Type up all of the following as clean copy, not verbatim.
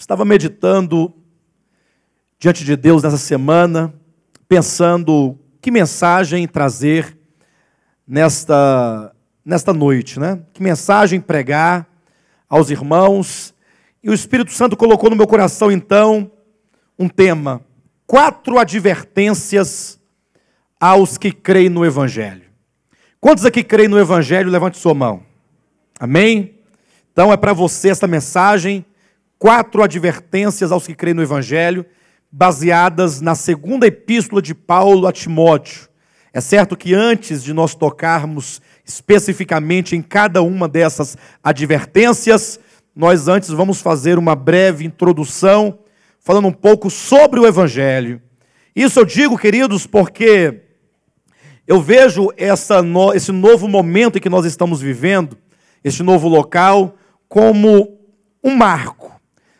Estava meditando diante de Deus nessa semana, pensando que mensagem trazer nesta noite, né? Que mensagem pregar aos irmãos. E o Espírito Santo colocou no meu coração, então, um tema: 4 advertências aos que creem no Evangelho. Quantos aqui creem no Evangelho? Levante sua mão. Amém? Então é para você esta mensagem, 4 advertências aos que creem no Evangelho, baseadas na segunda epístola de Paulo a Timóteo. É certo que antes de nós tocarmos especificamente em cada uma dessas advertências, nós antes vamos fazer uma breve introdução, falando um pouco sobre o Evangelho. Isso eu digo, queridos, porque eu vejo esse novo momento em que nós estamos vivendo, este novo local, como um marco.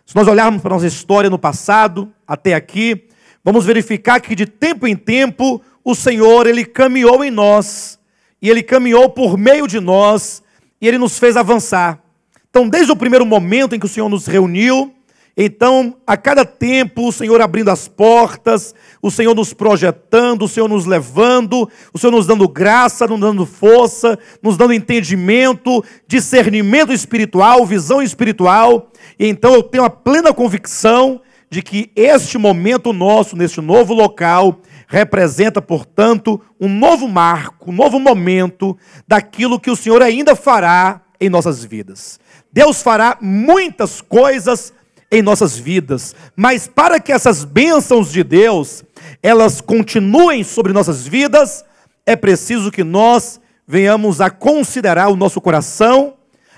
Se nós olharmos para a nossa história no passado, até aqui, vamos verificar que de tempo em tempo o Senhor, Ele caminhou em nós, e Ele caminhou por meio de nós, e Ele nos fez avançar. Então, desde o primeiro momento em que o Senhor nos reuniu, então, a cada tempo, o Senhor abrindo as portas, o Senhor nos projetando, o Senhor nos levando, o Senhor nos dando graça, nos dando força, nos dando entendimento, discernimento espiritual, visão espiritual. E então eu tenho a plena convicção de que este momento nosso, neste novo local, representa, portanto, um novo marco, um novo momento daquilo que o Senhor ainda fará em nossas vidas. Deus fará muitas coisas em nossas vidas, mas para que essas bênçãos de Deus, elas continuem sobre nossas vidas, é preciso que nós venhamos a considerar o nosso coração,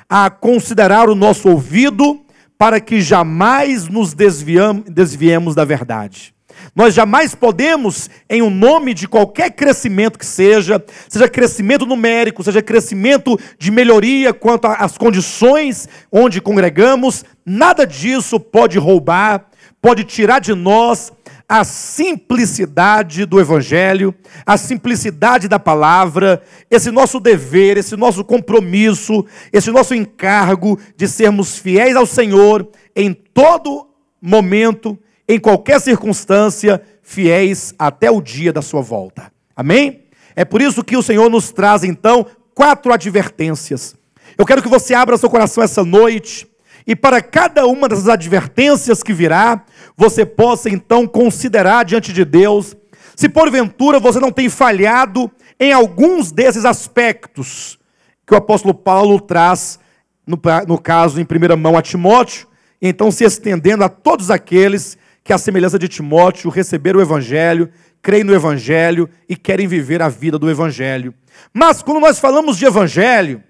a considerar o nosso ouvido, para que jamais nos desviemos da verdade. Nós jamais podemos, em o nome de qualquer crescimento que seja crescimento numérico, seja crescimento de melhoria quanto às condições onde congregamos, nada disso pode roubar, pode tirar de nós a simplicidade do Evangelho, a simplicidade da palavra, esse nosso dever, esse nosso compromisso, esse nosso encargo de sermos fiéis ao Senhor em todo momento, em qualquer circunstância, fiéis até o dia da sua volta. Amém? É por isso que o Senhor nos traz, então, 4 advertências. Eu quero que você abra seu coração essa noite, e para cada uma dessas advertências que virá, você possa, então, considerar diante de Deus, se porventura você não tem falhado em alguns desses aspectos que o apóstolo Paulo traz, no caso, em primeira mão a Timóteo, então se estendendo a todos aqueles que, à semelhança de Timóteo, receberam o Evangelho, creem no Evangelho e querem viver a vida do Evangelho. Mas quando nós falamos de Evangelho,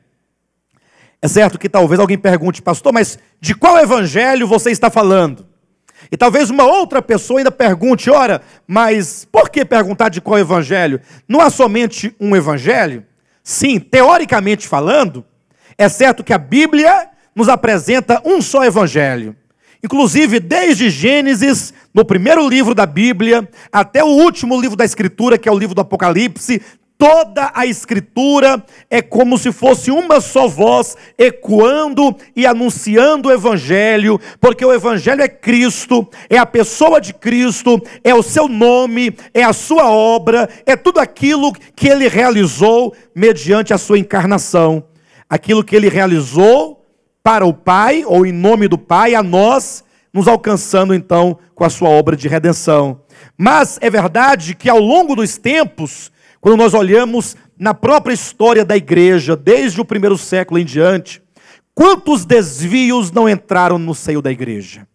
é certo que talvez alguém pergunte: pastor, mas de qual Evangelho você está falando? E talvez uma outra pessoa ainda pergunte: ora, mas por que perguntar de qual Evangelho? Não há somente um Evangelho? Sim, teoricamente falando, é certo que a Bíblia nos apresenta um só Evangelho. Inclusive, desde Gênesis, no primeiro livro da Bíblia, até o último livro da Escritura, que é o livro do Apocalipse, toda a Escritura é como se fosse uma só voz, ecoando e anunciando o Evangelho, porque o Evangelho é Cristo, é a pessoa de Cristo, é o seu nome, é a sua obra, é tudo aquilo que Ele realizou mediante a sua encarnação. Aquilo que Ele realizou para o Pai, ou em nome do Pai, a nós, nos alcançando então com a sua obra de redenção. Mas é verdade que ao longo dos tempos, quando nós olhamos na própria história da igreja, desde o primeiro século em diante, quantos desvios não entraram no seio da igreja?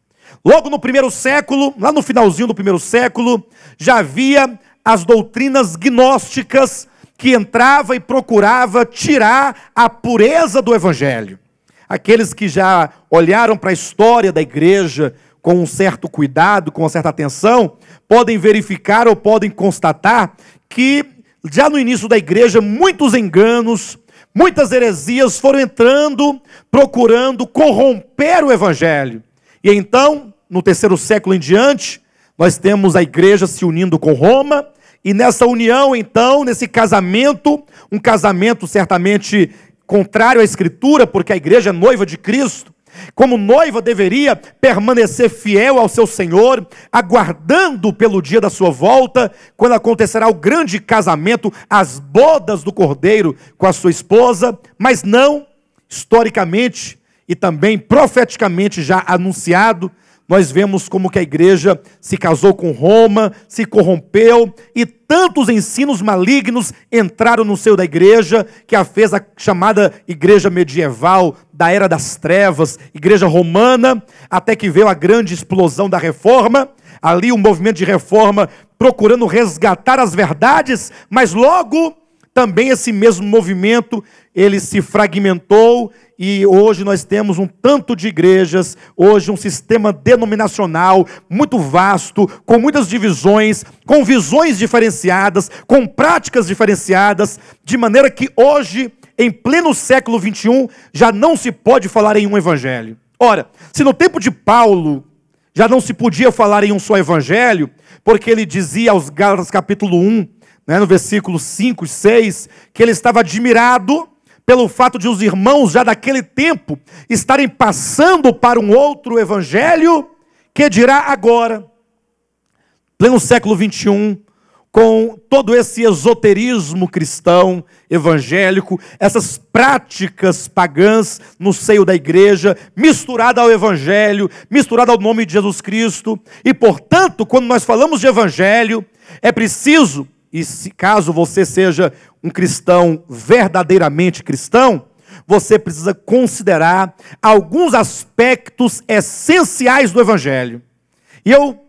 Logo no primeiro século, lá no finalzinho do primeiro século, já havia as doutrinas gnósticas que entrava e procurava tirar a pureza do Evangelho. Aqueles que já olharam para a história da igreja com um certo cuidado, com uma certa atenção, podem verificar ou podem constatar que já no início da igreja muitos enganos, muitas heresias foram entrando, procurando corromper o Evangelho. E então, no terceiro século em diante, nós temos a igreja se unindo com Roma, e nessa união então, nesse casamento, um casamento certamente contrário à Escritura, porque a igreja é noiva de Cristo, Como noiva deveria permanecer fiel ao seu Senhor, aguardando pelo dia da sua volta, quando acontecerá o grande casamento, as bodas do Cordeiro com a sua esposa, mas não, historicamente e também profeticamente já anunciado, nós vemos como que a igreja se casou com Roma, se corrompeu, e tantos ensinos malignos entraram no seio da igreja, que a fez a chamada igreja medieval, da era das trevas, igreja romana, até que veio a grande explosão da reforma, ali um movimento de reforma procurando resgatar as verdades, mas logo também esse mesmo movimento, ele se fragmentou, e hoje nós temos um tanto de igrejas, hoje um sistema denominacional muito vasto, com muitas divisões, com visões diferenciadas, com práticas diferenciadas, de maneira que hoje, em pleno século XXI, já não se pode falar em um evangelho. Ora, se no tempo de Paulo já não se podia falar em um só evangelho, porque ele dizia aos Gálatas capítulo 1, no versículo 5 e 6, que ele estava admirado pelo fato de os irmãos já daquele tempo estarem passando para um outro evangelho, que dirá agora, pleno século XXI, com todo esse esoterismo cristão, evangélico, essas práticas pagãs no seio da igreja, misturada ao evangelho, misturada ao nome de Jesus Cristo, e portanto, quando nós falamos de evangelho, é preciso, e se caso você seja um cristão verdadeiramente cristão, você precisa considerar alguns aspectos essenciais do evangelho. E eu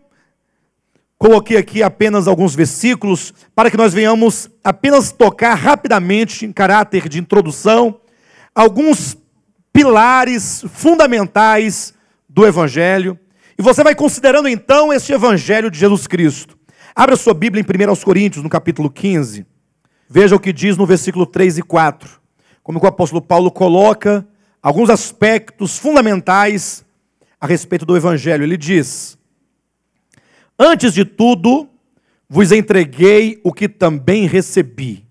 coloquei aqui apenas alguns versículos para que nós venhamos apenas tocar rapidamente, em caráter de introdução, alguns pilares fundamentais do evangelho. E você vai considerando então este evangelho de Jesus Cristo. Abra sua Bíblia em 1 Coríntios, no capítulo 15. Veja o que diz no versículo 3 e 4. Como o apóstolo Paulo coloca alguns aspectos fundamentais a respeito do evangelho. Ele diz: antes de tudo, vos entreguei o que também recebi.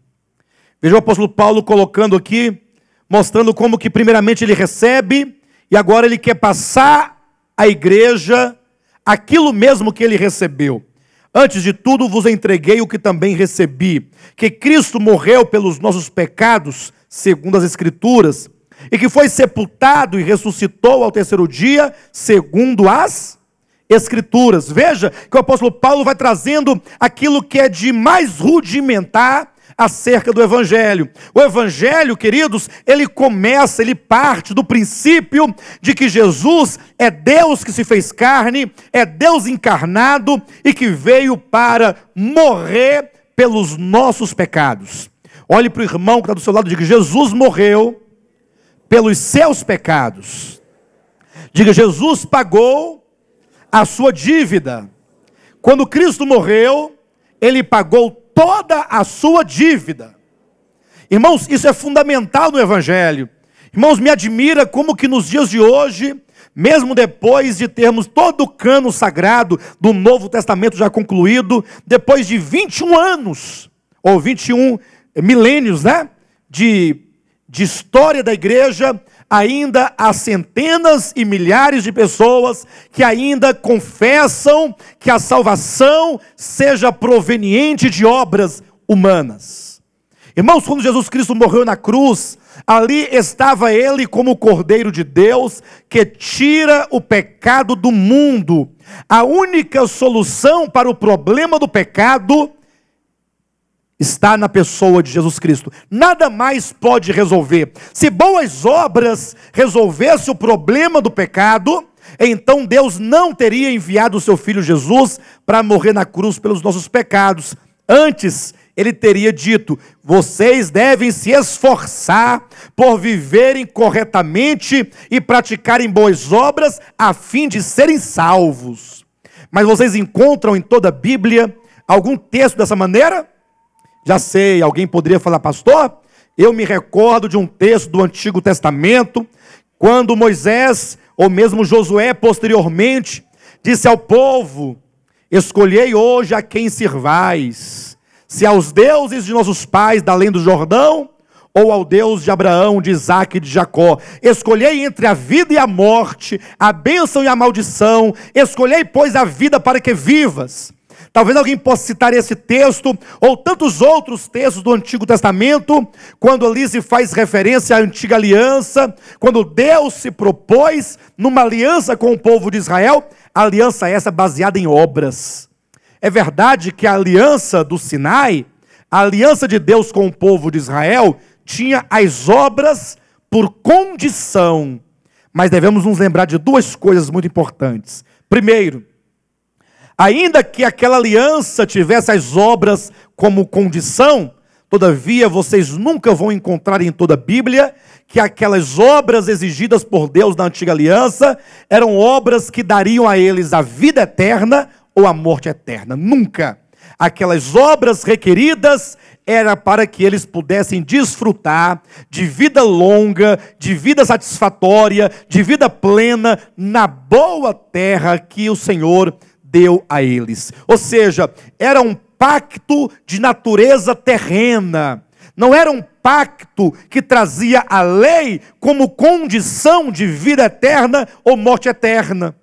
Veja o apóstolo Paulo colocando aqui, mostrando como que primeiramente ele recebe, e agora ele quer passar à igreja aquilo mesmo que ele recebeu. Antes de tudo, vos entreguei o que também recebi, que Cristo morreu pelos nossos pecados, segundo as Escrituras, e que foi sepultado e ressuscitou ao terceiro dia, segundo as Escrituras. Veja que o apóstolo Paulo vai trazendo aquilo que é de mais rudimentar acerca do evangelho. O evangelho, queridos, ele parte do princípio de que Jesus é Deus que se fez carne, é Deus encarnado e que veio para morrer pelos nossos pecados. Olhe para o irmão que está do seu lado e diga: Jesus morreu pelos seus pecados. Diga: Jesus pagou a sua dívida. Quando Cristo morreu, ele pagou toda a sua dívida. Irmãos, isso é fundamental no evangelho. Irmãos, me admira como que nos dias de hoje, mesmo depois de termos todo o cano sagrado do Novo Testamento já concluído, depois de 21 anos, ou 21 milênios, de história da igreja, ainda há centenas e milhares de pessoas que ainda confessam que a salvação seja proveniente de obras humanas. Irmãos, quando Jesus Cristo morreu na cruz, ali estava ele como o Cordeiro de Deus que tira o pecado do mundo. A única solução para o problema do pecado está na pessoa de Jesus Cristo. Nada mais pode resolver. Se boas obras resolvessem o problema do pecado, então Deus não teria enviado o seu Filho Jesus para morrer na cruz pelos nossos pecados. Antes, ele teria dito: vocês devem se esforçar por viverem corretamente e praticarem boas obras a fim de serem salvos. Mas vocês encontram em toda a Bíblia algum texto dessa maneira? Já sei, alguém poderia falar: pastor, eu me recordo de um texto do Antigo Testamento, quando Moisés, ou mesmo Josué posteriormente, disse ao povo: escolhei hoje a quem sirvais, se aos deuses de nossos pais da além do Jordão, ou ao Deus de Abraão, de Isaque e de Jacó: escolhei entre a vida e a morte, a bênção e a maldição, escolhei, pois, a vida para que vivas. Talvez alguém possa citar esse texto, ou tantos outros textos do Antigo Testamento, quando ali se faz referência à antiga aliança, quando Deus se propôs numa aliança com o povo de Israel, aliança essa baseada em obras. É verdade que a aliança do Sinai, a aliança de Deus com o povo de Israel, tinha as obras por condição. Mas devemos nos lembrar de duas coisas muito importantes. Primeiro, ainda que aquela aliança tivesse as obras como condição, todavia vocês nunca vão encontrar em toda a Bíblia que aquelas obras exigidas por Deus na antiga aliança eram obras que dariam a eles a vida eterna ou a morte eterna. Nunca. Aquelas obras requeridas era para que eles pudessem desfrutar de vida longa, de vida satisfatória, de vida plena na boa terra que o Senhor deu a eles. Ou seja, era um pacto de natureza terrena. Não era um pacto que trazia a lei como condição de vida eterna ou morte eterna.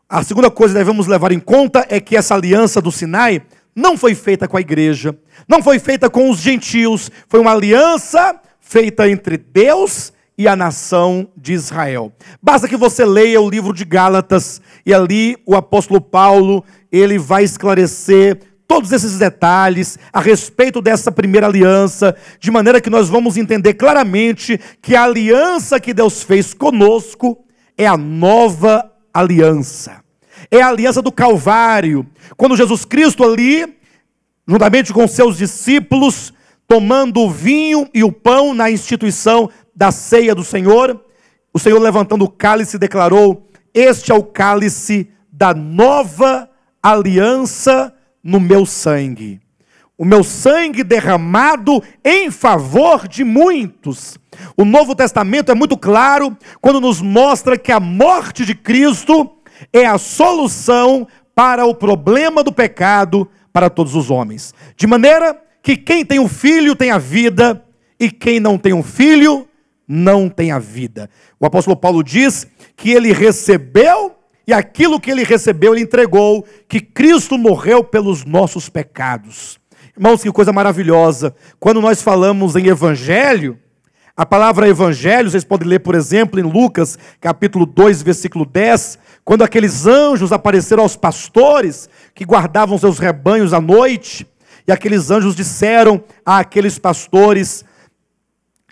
A segunda coisa que devemos levar em conta é que essa aliança do Sinai não foi feita com a igreja, não foi feita com os gentios, foi uma aliança feita entre Deus e a nação de Israel. Basta que você leia o livro de Gálatas, e ali o apóstolo Paulo, ele vai esclarecer todos esses detalhes a respeito dessa primeira aliança, de maneira que nós vamos entender claramente que a aliança que Deus fez conosco é a nova aliança. É a aliança do Calvário, quando Jesus Cristo ali, juntamente com seus discípulos, tomando o vinho e o pão na instituição da ceia do Senhor, o Senhor, levantando o cálice, declarou: este é o cálice da nova aliança no meu sangue. O meu sangue derramado em favor de muitos. O Novo Testamento é muito claro quando nos mostra que a morte de Cristo é a solução para o problema do pecado para todos os homens. De maneira que quem tem um filho tem a vida, e quem não tem um filho não tem a vida. O apóstolo Paulo diz que ele recebeu, e aquilo que ele recebeu ele entregou, que Cristo morreu pelos nossos pecados. Irmãos, que coisa maravilhosa. Quando nós falamos em evangelho, a palavra evangelho, vocês podem ler, por exemplo, em Lucas, capítulo 2, versículo 10, quando aqueles anjos apareceram aos pastores que guardavam seus rebanhos à noite, e aqueles anjos disseram a aqueles pastores: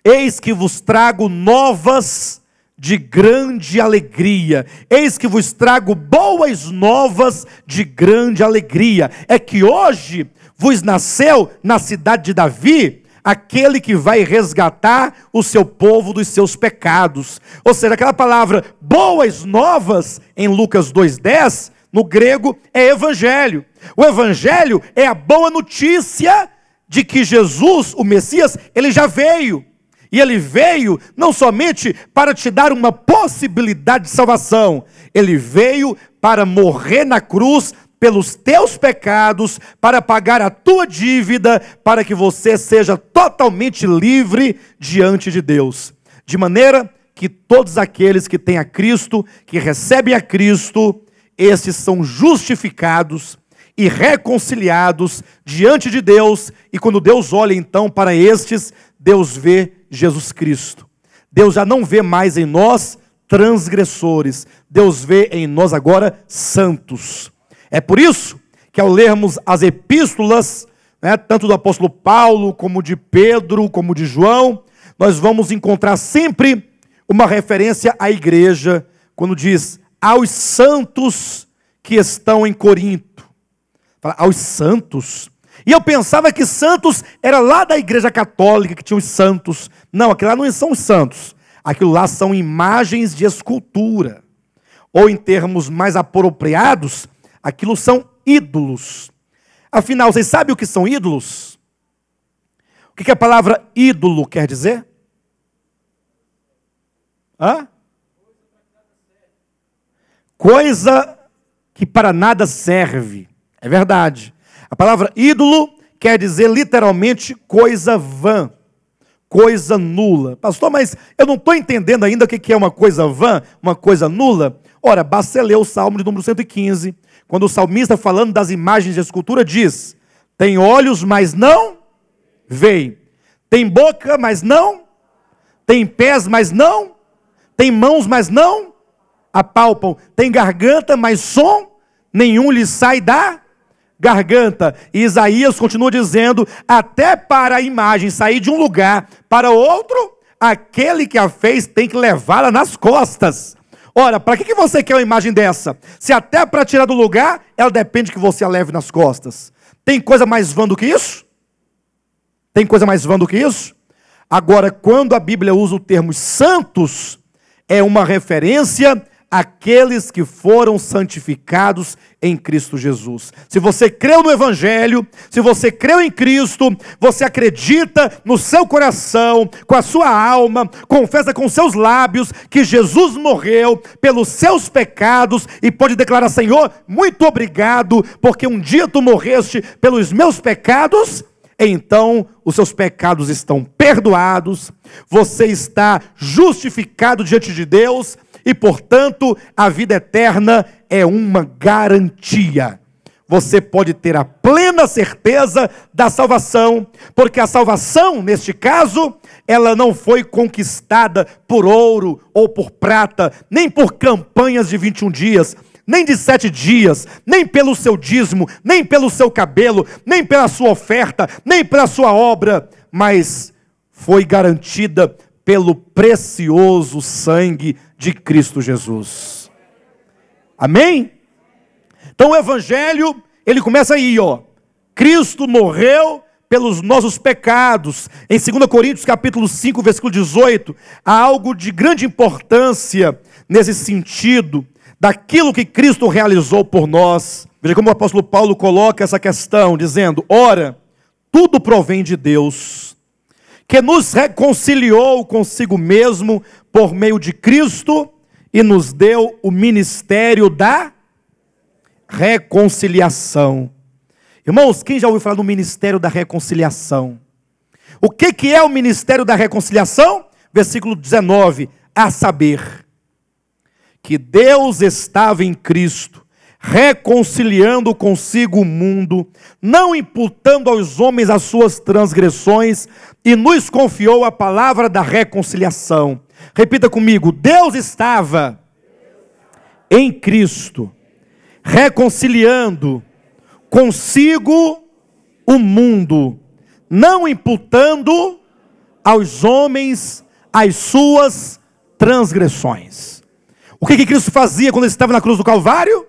eis que vos trago novas de grande alegria, eis que vos trago boas novas de grande alegria, é que hoje vos nasceu na cidade de Davi aquele que vai resgatar o seu povo dos seus pecados. Ou seja, aquela palavra boas novas, em Lucas 2,10, no grego é evangelho. O evangelho é a boa notícia de que Jesus, o Messias, ele já veio. E ele veio não somente para te dar uma possibilidade de salvação, ele veio para morrer na cruz pelos teus pecados, para pagar a tua dívida, para que você seja totalmente livre diante de Deus. De maneira que todos aqueles que têm a Cristo, que recebem a Cristo, esses são justificados e reconciliados diante de Deus, e quando Deus olha então para estes, Deus vê Jesus Cristo. Deus já não vê mais em nós transgressores, Deus vê em nós agora santos. É por isso que ao lermos as epístolas, tanto do apóstolo Paulo, como de Pedro, como de João, nós vamos encontrar sempre uma referência à igreja, quando diz aos santos que estão em Corinto. Fala, aos santos. E eu pensava que santos era lá da igreja católica, que tinha os santos. Não, aquilo lá não são os santos. Aquilo lá são imagens de escultura. Ou em termos mais apropriados, aquilo são ídolos. Afinal, vocês sabem o que são ídolos? O que a palavra ídolo quer dizer? Hã? Coisa que para nada serve. É verdade. A palavra ídolo quer dizer literalmente coisa vã, coisa nula. Pastor, mas eu não estou entendendo ainda o que é uma coisa vã, uma coisa nula. Ora, basta ler o Salmo de número 115, quando o salmista, falando das imagens de escultura, diz: tem olhos, mas não veem. Tem boca, mas não. Tem pés, mas não. Tem mãos, mas não apalpam. Tem garganta, mas som nenhum lhe sai da garganta. E Isaías continua dizendo: até para a imagem sair de um lugar para outro, aquele que a fez tem que levá-la nas costas. Ora, para que você quer uma imagem dessa? Se até para tirar do lugar, ela depende que você a leve nas costas. Tem coisa mais vã do que isso? Tem coisa mais vã do que isso? Agora, quando a Bíblia usa o termo santos, é uma referência àqueles que foram santificados em Cristo Jesus. Se você creu no Evangelho, se você creu em Cristo, você acredita no seu coração, com a sua alma, confessa com seus lábios que Jesus morreu pelos seus pecados e pode declarar: Senhor, muito obrigado, porque um dia tu morreste pelos meus pecados. Então os seus pecados estão perdoados, você está justificado diante de Deus e, portanto, a vida eterna é uma garantia. Você pode ter a plena certeza da salvação, porque a salvação, neste caso, ela não foi conquistada por ouro ou por prata, nem por campanhas de 21 dias, nem de 7 dias, nem pelo seu dízimo, nem pelo seu cabelo, nem pela sua oferta, nem pela sua obra, mas foi garantida pelo precioso sangue de Cristo Jesus. Amém? Então o Evangelho, ele começa aí, ó. Cristo morreu pelos nossos pecados. Em 2 Coríntios capítulo 5, versículo 18, há algo de grande importância nesse sentido, daquilo que Cristo realizou por nós. Veja como o apóstolo Paulo coloca essa questão, dizendo: ora, tudo provém de Deus, que nos reconciliou consigo mesmo por meio de Cristo e nos deu o ministério da reconciliação. Irmãos, quem já ouviu falar do ministério da reconciliação? O que é o ministério da reconciliação? Versículo 19, a saber, que Deus estava em Cristo, reconciliando consigo o mundo, não imputando aos homens as suas transgressões, e nos confiou a palavra da reconciliação. Repita comigo: Deus estava em Cristo, reconciliando consigo o mundo, não imputando aos homens as suas transgressões. O que Cristo fazia quando ele estava na cruz do Calvário?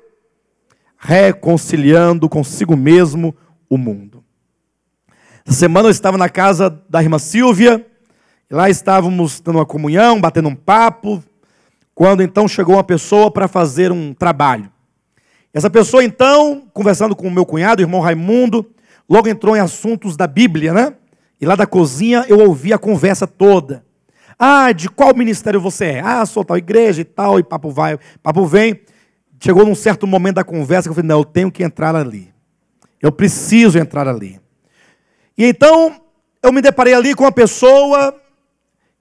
Reconciliando consigo mesmo o mundo. Essa semana eu estava na casa da irmã Silvia, e lá estávamos dando uma comunhão, batendo um papo, quando então chegou uma pessoa para fazer um trabalho. Essa pessoa então, conversando com o meu cunhado, o irmão Raimundo, logo entrou em assuntos da Bíblia, né? E lá da cozinha eu ouvi a conversa toda. Ah, de qual ministério você é? Ah, sou tal igreja e tal, e papo vai, papo vem. Chegou num certo momento da conversa que eu falei: não, eu tenho que entrar ali. Eu preciso entrar ali. E então, eu me deparei ali com uma pessoa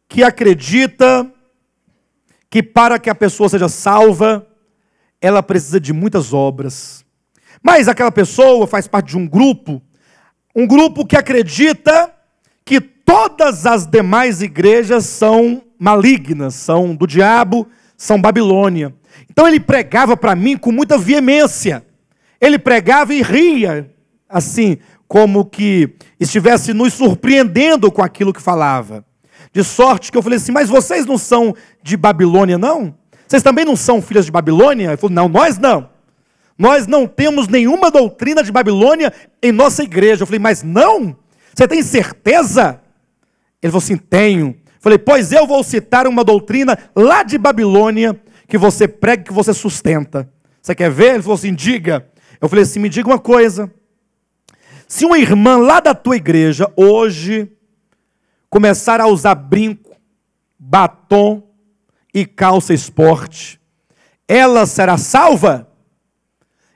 que acredita que para que a pessoa seja salva, ela precisa de muitas obras. Mas aquela pessoa faz parte de um grupo que acredita que todas as demais igrejas são malignas, são do diabo, são Babilônia. Então ele pregava para mim com muita veemência. Ele pregava e ria, assim, como que estivesse nos surpreendendo com aquilo que falava. De sorte que eu falei assim: mas vocês não são de Babilônia, não? Vocês também não são filhas de Babilônia? Ele falou: não, nós não. Nós não temos nenhuma doutrina de Babilônia em nossa igreja. Eu falei: mas não? Você tem certeza? Ele falou assim: tenho. Eu falei: pois eu vou citar uma doutrina lá de Babilônia, que você prega, que você sustenta. Você quer ver? Ele falou assim: diga. Eu falei assim: me diga uma coisa. Se uma irmã lá da tua igreja, hoje, começar a usar brinco, batom e calça esporte, ela será salva?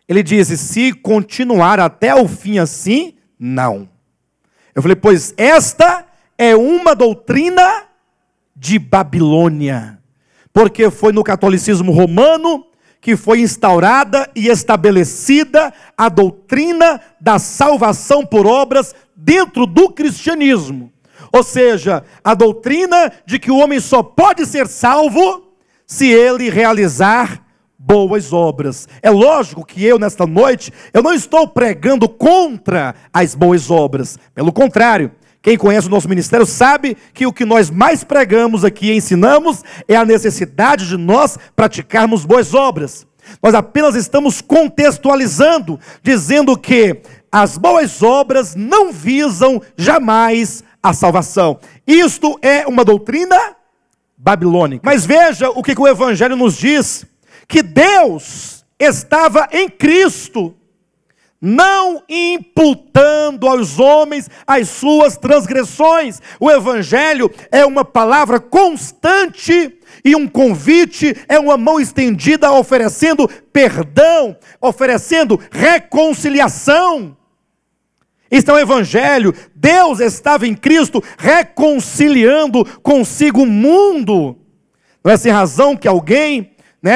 Ele disse: se continuar até o fim assim, não. Eu falei: pois esta é uma doutrina de Babilônia, porque foi no catolicismo romano que foi instaurada e estabelecida a doutrina da salvação por obras dentro do cristianismo. Ou seja, a doutrina de que o homem só pode ser salvo se ele realizar boas obras. É lógico que eu, nesta noite, eu não estou pregando contra as boas obras. Pelo contrário, quem conhece o nosso ministério sabe que o que nós mais pregamos aqui e ensinamos é a necessidade de nós praticarmos boas obras. Nós apenas estamos contextualizando, dizendo que as boas obras não visam jamais a salvação. Isto é uma doutrina babilônica. Mas veja o que o Evangelho nos diz, que Deus estava em Cristo, não imputando aos homens as suas transgressões. O Evangelho é uma palavra constante e um convite, é uma mão estendida oferecendo perdão, oferecendo reconciliação. Este é o Evangelho. Deus estava em Cristo reconciliando consigo o mundo. Não é sem razão que alguém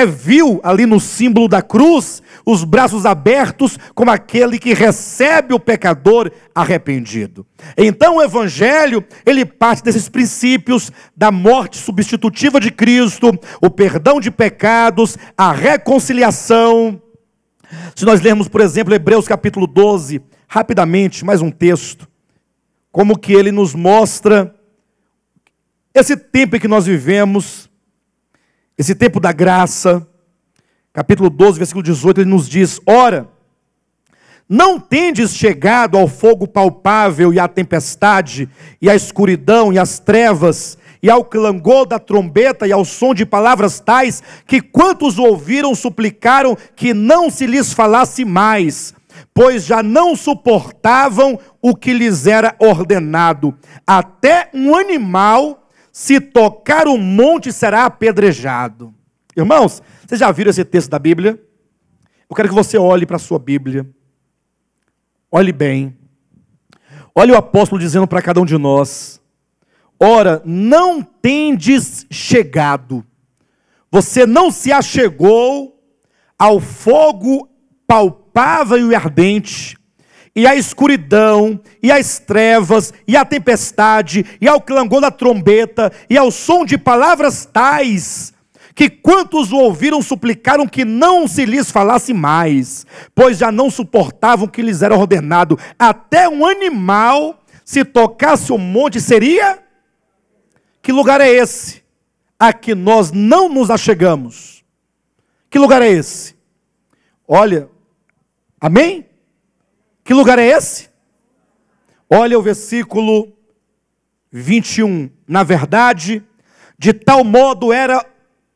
viu ali no símbolo da cruz os braços abertos como aquele que recebe o pecador arrependido. Então o Evangelho, ele parte desses princípios da morte substitutiva de Cristo, o perdão de pecados, a reconciliação. Se nós lermos, por exemplo, Hebreus capítulo 12, rapidamente, mais um texto, como que ele nos mostra esse tempo em que nós vivemos, esse tempo da graça. Capítulo 12, versículo 18, ele nos diz: ora, não tendes chegado ao fogo palpável e à tempestade, e à escuridão e às trevas, e ao clangor da trombeta e ao som de palavras tais, que quantos ouviram suplicaram que não se lhes falasse mais, pois já não suportavam o que lhes era ordenado. Até um animal, se tocar o monte, será apedrejado. Irmãos, vocês já viram esse texto da Bíblia? Eu quero que você olhe para a sua Bíblia. Olhe bem. Olhe o apóstolo dizendo para cada um de nós: ora, não tendes chegado. Você não se achegou ao fogo palpável e ardente, e à escuridão, e às trevas, e à tempestade, e ao clangor da trombeta, e ao som de palavras tais, que quantos o ouviram suplicaram que não se lhes falasse mais, pois já não suportavam que lhes era ordenado. Até um animal, se tocasse o monte, seria? Que lugar é esse a que nós não nos achegamos? Que lugar é esse? Olha, amém? Que lugar é esse? Olha o versículo 21. Na verdade, de tal modo era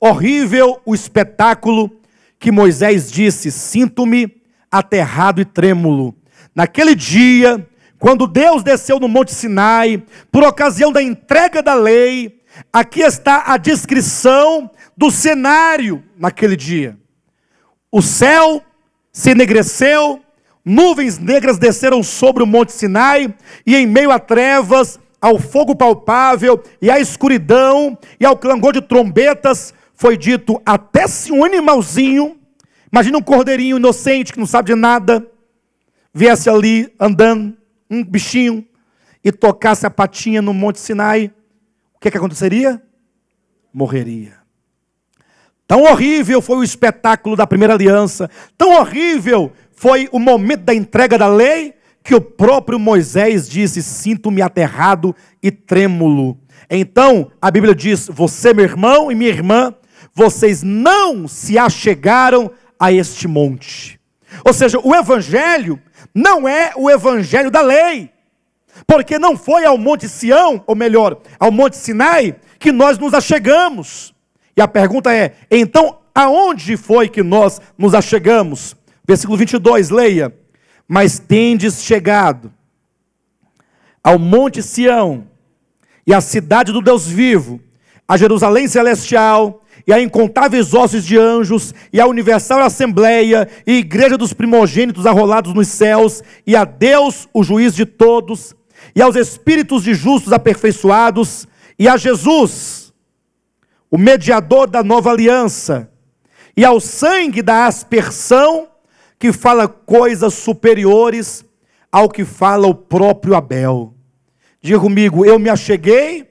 horrível o espetáculo, que Moisés disse: sinto-me aterrado e trêmulo. Naquele dia, quando Deus desceu no Monte Sinai, por ocasião da entrega da lei, aqui está a descrição do cenário naquele dia. O céu se enegreceu, nuvens negras desceram sobre o Monte Sinai, e em meio a trevas, ao fogo palpável, e à escuridão, e ao clangor de trombetas, foi dito: até se um animalzinho, imagina um cordeirinho inocente, que não sabe de nada, viesse ali andando, um bichinho, e tocasse a patinha no Monte Sinai, o que aconteceria? Morreria. Tão horrível foi o espetáculo da primeira aliança, tão horrível foi o momento da entrega da lei, que o próprio Moisés disse: sinto-me aterrado e trêmulo. Então, a Bíblia diz: você, meu irmão e minha irmã, vocês não se achegaram a este monte. Ou seja, o Evangelho não é o Evangelho da lei, porque não foi ao Monte Sião, ou melhor, ao Monte Sinai, que nós nos achegamos. E a pergunta é: então, aonde foi que nós nos achegamos? Versículo 22, leia: mas tendes chegado ao Monte Sião, e à cidade do Deus vivo, a Jerusalém celestial, e a incontáveis hostes de anjos, e a universal assembleia, e igreja dos primogênitos arrolados nos céus, e a Deus, o juiz de todos, e aos espíritos de justos aperfeiçoados, e a Jesus, o mediador da nova aliança, e ao sangue da aspersão, que fala coisas superiores ao que fala o próprio Abel. Diga comigo: eu me acheguei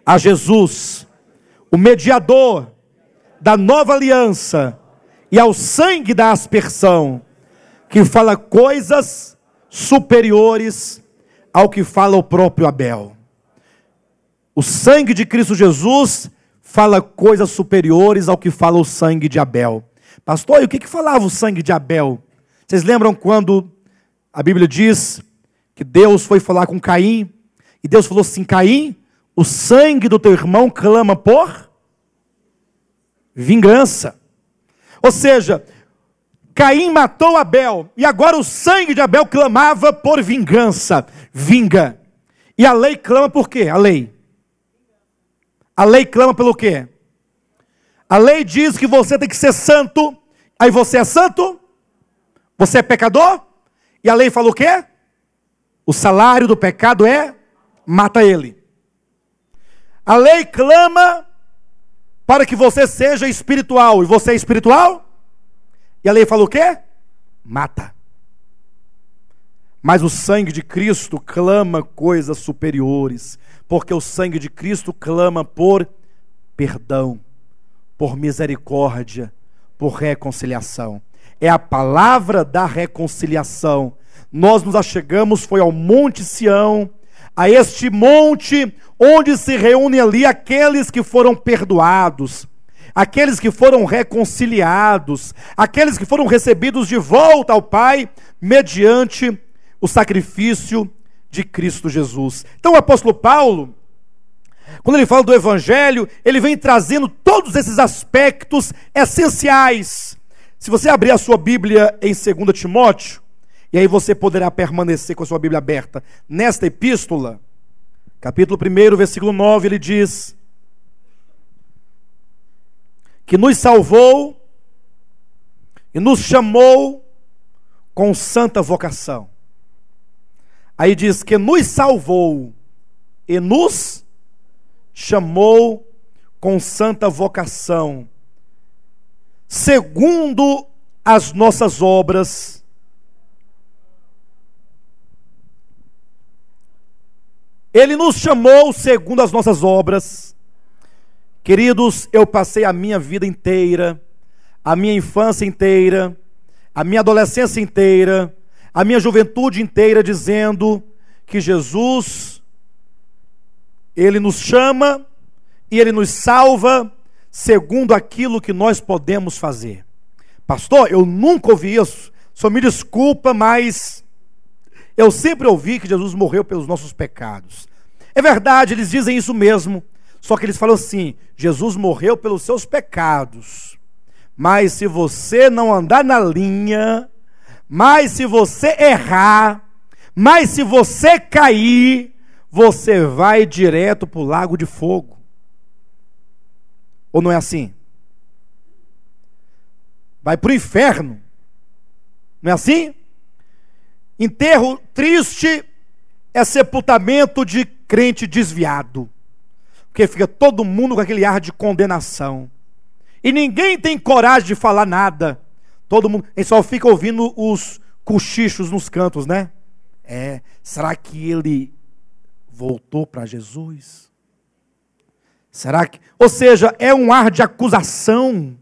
a Jesus, o mediador da nova aliança, e ao sangue da aspersão, que fala coisas superiores ao que fala o próprio Abel. O sangue de Cristo Jesus fala coisas superiores ao que fala o sangue de Abel. Pastor, e o que falava o sangue de Abel? Vocês lembram quando a Bíblia diz que Deus foi falar com Caim, e Deus falou assim: Caim, o sangue do teu irmão clama por vingança. Ou seja, Caim matou Abel, e agora o sangue de Abel clamava por vingança. Vinga. E a lei clama por quê? A lei clama pelo quê? A lei diz que você tem que ser santo. Aí você é santo? Você é pecador? E a lei fala o quê? O salário do pecado é mata ele. A lei clama para que você seja espiritual. E você é espiritual? E a lei fala o quê? Mata. Mas o sangue de Cristo clama coisas superiores, porque o sangue de Cristo clama por perdão, por misericórdia, por reconciliação. É a palavra da reconciliação. Nós nos achegamos, foi ao Monte Sião, a este monte onde se reúnem ali aqueles que foram perdoados, aqueles que foram reconciliados, aqueles que foram recebidos de volta ao Pai, mediante o sacrifício de Cristo Jesus. Então o apóstolo Paulo, quando ele fala do Evangelho, ele vem trazendo todos esses aspectos essenciais. Se você abrir a sua Bíblia em 2 Timóteo, e aí você poderá permanecer com a sua Bíblia aberta, nesta epístola, capítulo 1, versículo 9, ele diz que nos salvou e nos chamou com santa vocação. Aí diz que nos salvou e nos chamou com santa vocação, segundo as nossas obras, Ele nos chamou segundo as nossas obras. Queridos, eu passei a minha vida inteira, a minha infância inteira, a minha adolescência inteira, a minha juventude inteira dizendo que Jesus, Ele nos chama e Ele nos salva segundo aquilo que nós podemos fazer. Pastor, eu nunca ouvi isso, só me desculpa, mas eu sempre ouvi que Jesus morreu pelos nossos pecados. É verdade, eles dizem isso mesmo, só que eles falam assim: Jesus morreu pelos seus pecados, mas se você não andar na linha, mas se você errar, mas se você cair, você vai direto para o lago de fogo. Ou não é assim? Vai para o inferno. Não é assim? Enterro triste é sepultamento de crente desviado, porque fica todo mundo com aquele ar de condenação, e ninguém tem coragem de falar nada. Todo mundo, ele só fica ouvindo os cochichos nos cantos, né? Será que ele voltou para Jesus? Será que... Ou seja, é um ar de acusação.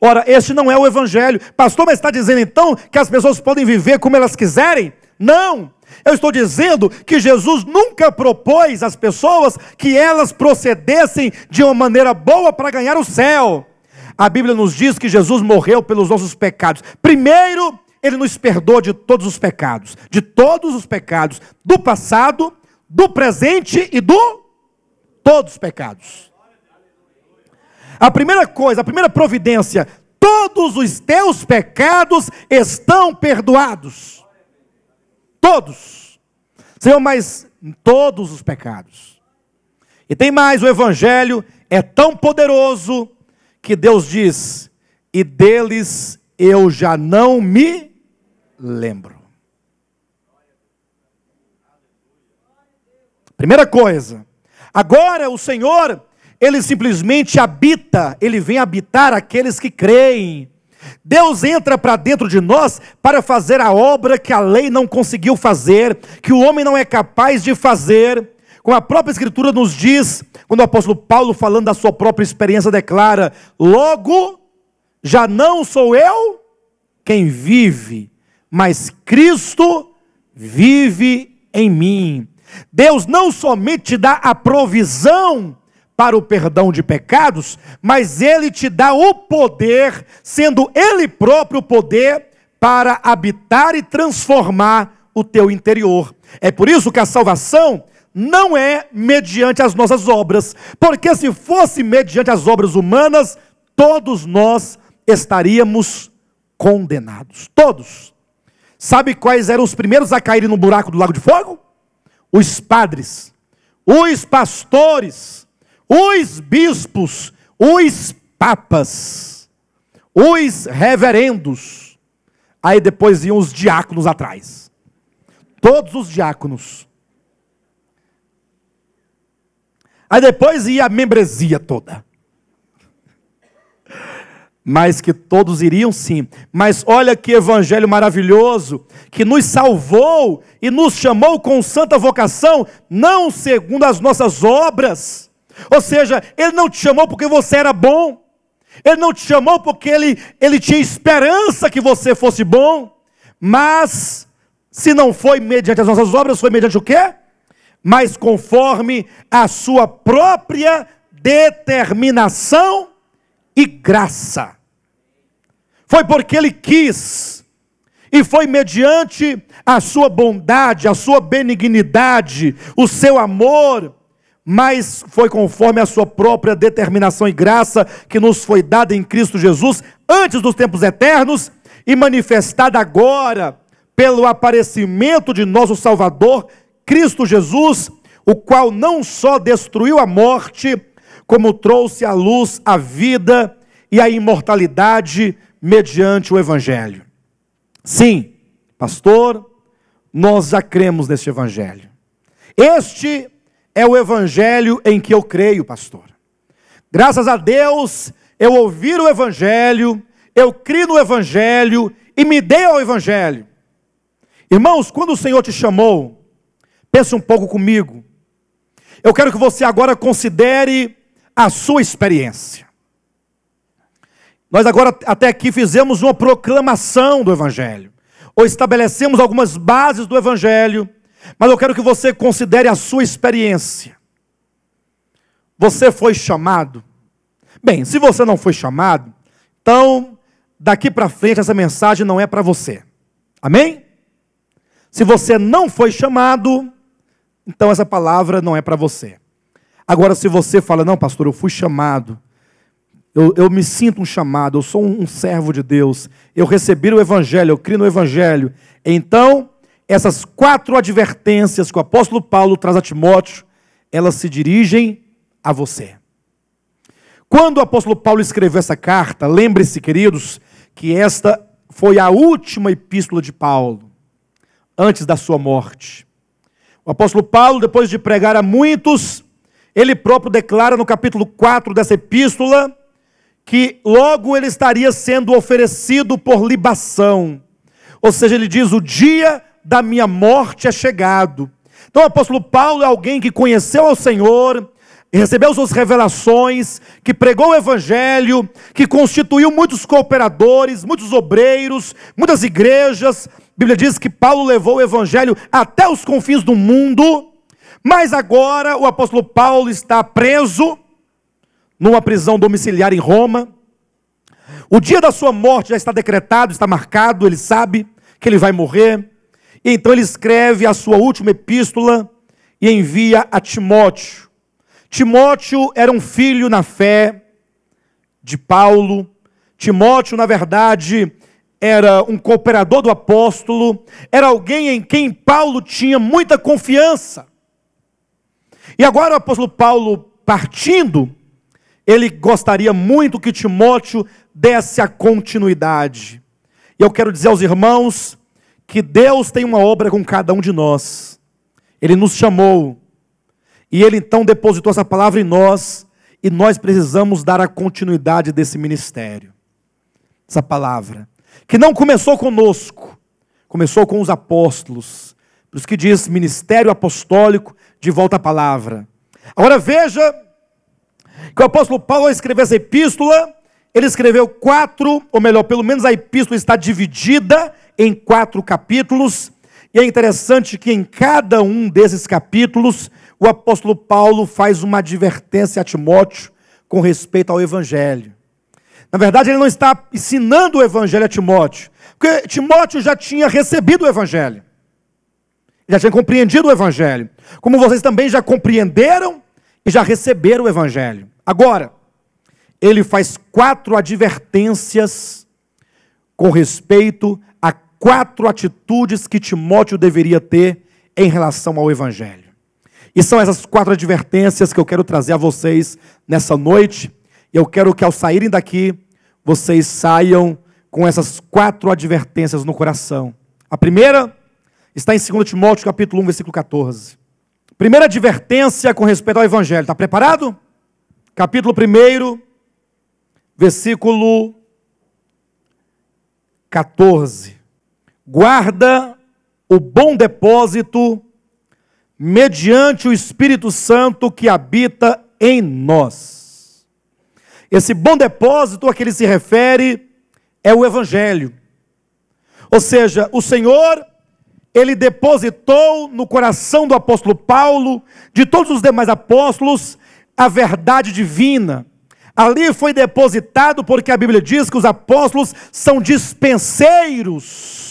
Ora, este não é o Evangelho. Pastor, mas está dizendo então que as pessoas podem viver como elas quiserem? Não, eu estou dizendo que Jesus nunca propôs às pessoas que elas procedessem de uma maneira boa para ganhar o céu. A Bíblia nos diz que Jesus morreu pelos nossos pecados. Primeiro, Ele nos perdoa de todos os pecados, do passado, do presente e todos os pecados. A primeira coisa, a primeira providência: todos os teus pecados estão perdoados. Todos. Senhor, mas todos os pecados. E tem mais, o Evangelho é tão poderoso que Deus diz: e deles eu já não me lembro. Primeira coisa. Agora o Senhor, Ele simplesmente habita, Ele vem habitar aqueles que creem. Deus entra para dentro de nós para fazer a obra que a lei não conseguiu fazer, que o homem não é capaz de fazer. Como a própria Escritura nos diz, quando o apóstolo Paulo, falando da sua própria experiência, declara: logo, já não sou eu quem vive, mas Cristo vive em mim. Deus não somente te dá a provisão para o perdão de pecados, mas Ele te dá o poder, sendo Ele próprio o poder, para habitar e transformar o teu interior. É por isso que a salvação não é mediante as nossas obras, porque se fosse mediante as obras humanas, todos nós estaríamos condenados, todos. Sabe quais eram os primeiros a caírem no buraco do lago de fogo? Os padres, os pastores, os bispos, os papas, os reverendos. Aí depois iam os diáconos atrás. Todos os diáconos. Aí depois ia a membresia toda. Mas que todos iriam sim. Mas olha que evangelho maravilhoso, que nos salvou e nos chamou com santa vocação, não segundo as nossas obras. Ou seja, Ele não te chamou porque você era bom. Ele não te chamou porque Ele tinha esperança que você fosse bom. Mas, se não foi mediante as nossas obras, foi mediante o quê? Mas conforme a sua própria determinação e graça. Foi porque Ele quis, e foi mediante a sua bondade, a sua benignidade, o seu amor, mas foi conforme a sua própria determinação e graça, que nos foi dada em Cristo Jesus, antes dos tempos eternos, e manifestada agora, pelo aparecimento de nosso Salvador, Cristo Jesus, o qual não só destruiu a morte, como trouxe à luz a vida e a imortalidade mediante o Evangelho. Sim, pastor, nós já cremos neste Evangelho. Este é o Evangelho em que eu creio, pastor. Graças a Deus, eu ouvi o Evangelho, eu criei no Evangelho e me dei ao Evangelho. Irmãos, quando o Senhor te chamou, pense um pouco comigo. Eu quero que você agora considere a sua experiência. Nós agora até aqui fizemos uma proclamação do Evangelho, ou estabelecemos algumas bases do Evangelho, mas eu quero que você considere a sua experiência. Você foi chamado? Bem, se você não foi chamado, então daqui para frente essa mensagem não é para você. Amém? Se você não foi chamado, então essa palavra não é para você. Agora, se você fala: não, pastor, eu fui chamado, eu me sinto um chamado, eu sou um servo de Deus, eu recebi o Evangelho, eu criei no Evangelho, então essas 4 advertências que o apóstolo Paulo traz a Timóteo, elas se dirigem a você. Quando o apóstolo Paulo escreveu essa carta, lembre-se, queridos, que esta foi a última epístola de Paulo, antes da sua morte. O apóstolo Paulo, depois de pregar a muitos, ele próprio declara no capítulo 4 dessa epístola, que logo ele estaria sendo oferecido por libação. Ou seja, ele diz: o dia da minha morte é chegado. Então o apóstolo Paulo é alguém que conheceu ao Senhor, recebeu suas revelações, que pregou o Evangelho, que constituiu muitos cooperadores, muitos obreiros, muitas igrejas. A Bíblia diz que Paulo levou o Evangelho até os confins do mundo, mas agora o apóstolo Paulo está preso numa prisão domiciliar em Roma. O dia da sua morte já está decretado, está marcado, ele sabe que ele vai morrer. E então ele escreve a sua última epístola e envia a Timóteo. Timóteo era um filho na fé de Paulo. Timóteo, na verdade, era um cooperador do apóstolo, era alguém em quem Paulo tinha muita confiança. E agora o apóstolo Paulo partindo, ele gostaria muito que Timóteo desse a continuidade. E eu quero dizer aos irmãos que Deus tem uma obra com cada um de nós. Ele nos chamou, E Ele então depositou essa palavra em nós, e nós precisamos dar a continuidade desse ministério. Essa palavra, que não começou conosco, começou com os apóstolos. Por isso que diz ministério apostólico, de volta à palavra. Agora veja que o apóstolo Paulo, ao escrever essa epístola, ele escreveu 4, ou melhor, pelo menos a epístola está dividida em 4 capítulos, e é interessante que em cada um desses capítulos, o apóstolo Paulo faz uma advertência a Timóteo com respeito ao evangelho. Na verdade, ele não está ensinando o evangelho a Timóteo, porque Timóteo já tinha recebido o evangelho, já tinha compreendido o evangelho, como vocês também já compreenderam e já receberam o evangelho. Agora, ele faz 4 advertências com respeito a 4 atitudes que Timóteo deveria ter em relação ao evangelho. E são essas 4 advertências que eu quero trazer a vocês nessa noite. E eu quero que ao saírem daqui, vocês saiam com essas 4 advertências no coração. A primeira está em 2 Timóteo capítulo 1, versículo 14. Primeira advertência com respeito ao evangelho. Está preparado? Capítulo 1, versículo 14. Guarda o bom depósito mediante o Espírito Santo que habita em nós. Esse bom depósito a que ele se refere é o evangelho. Ou seja, o Senhor, ele depositou no coração do apóstolo Paulo, de todos os demais apóstolos, a verdade divina. Ali foi depositado, porque a Bíblia diz que os apóstolos são dispenseiros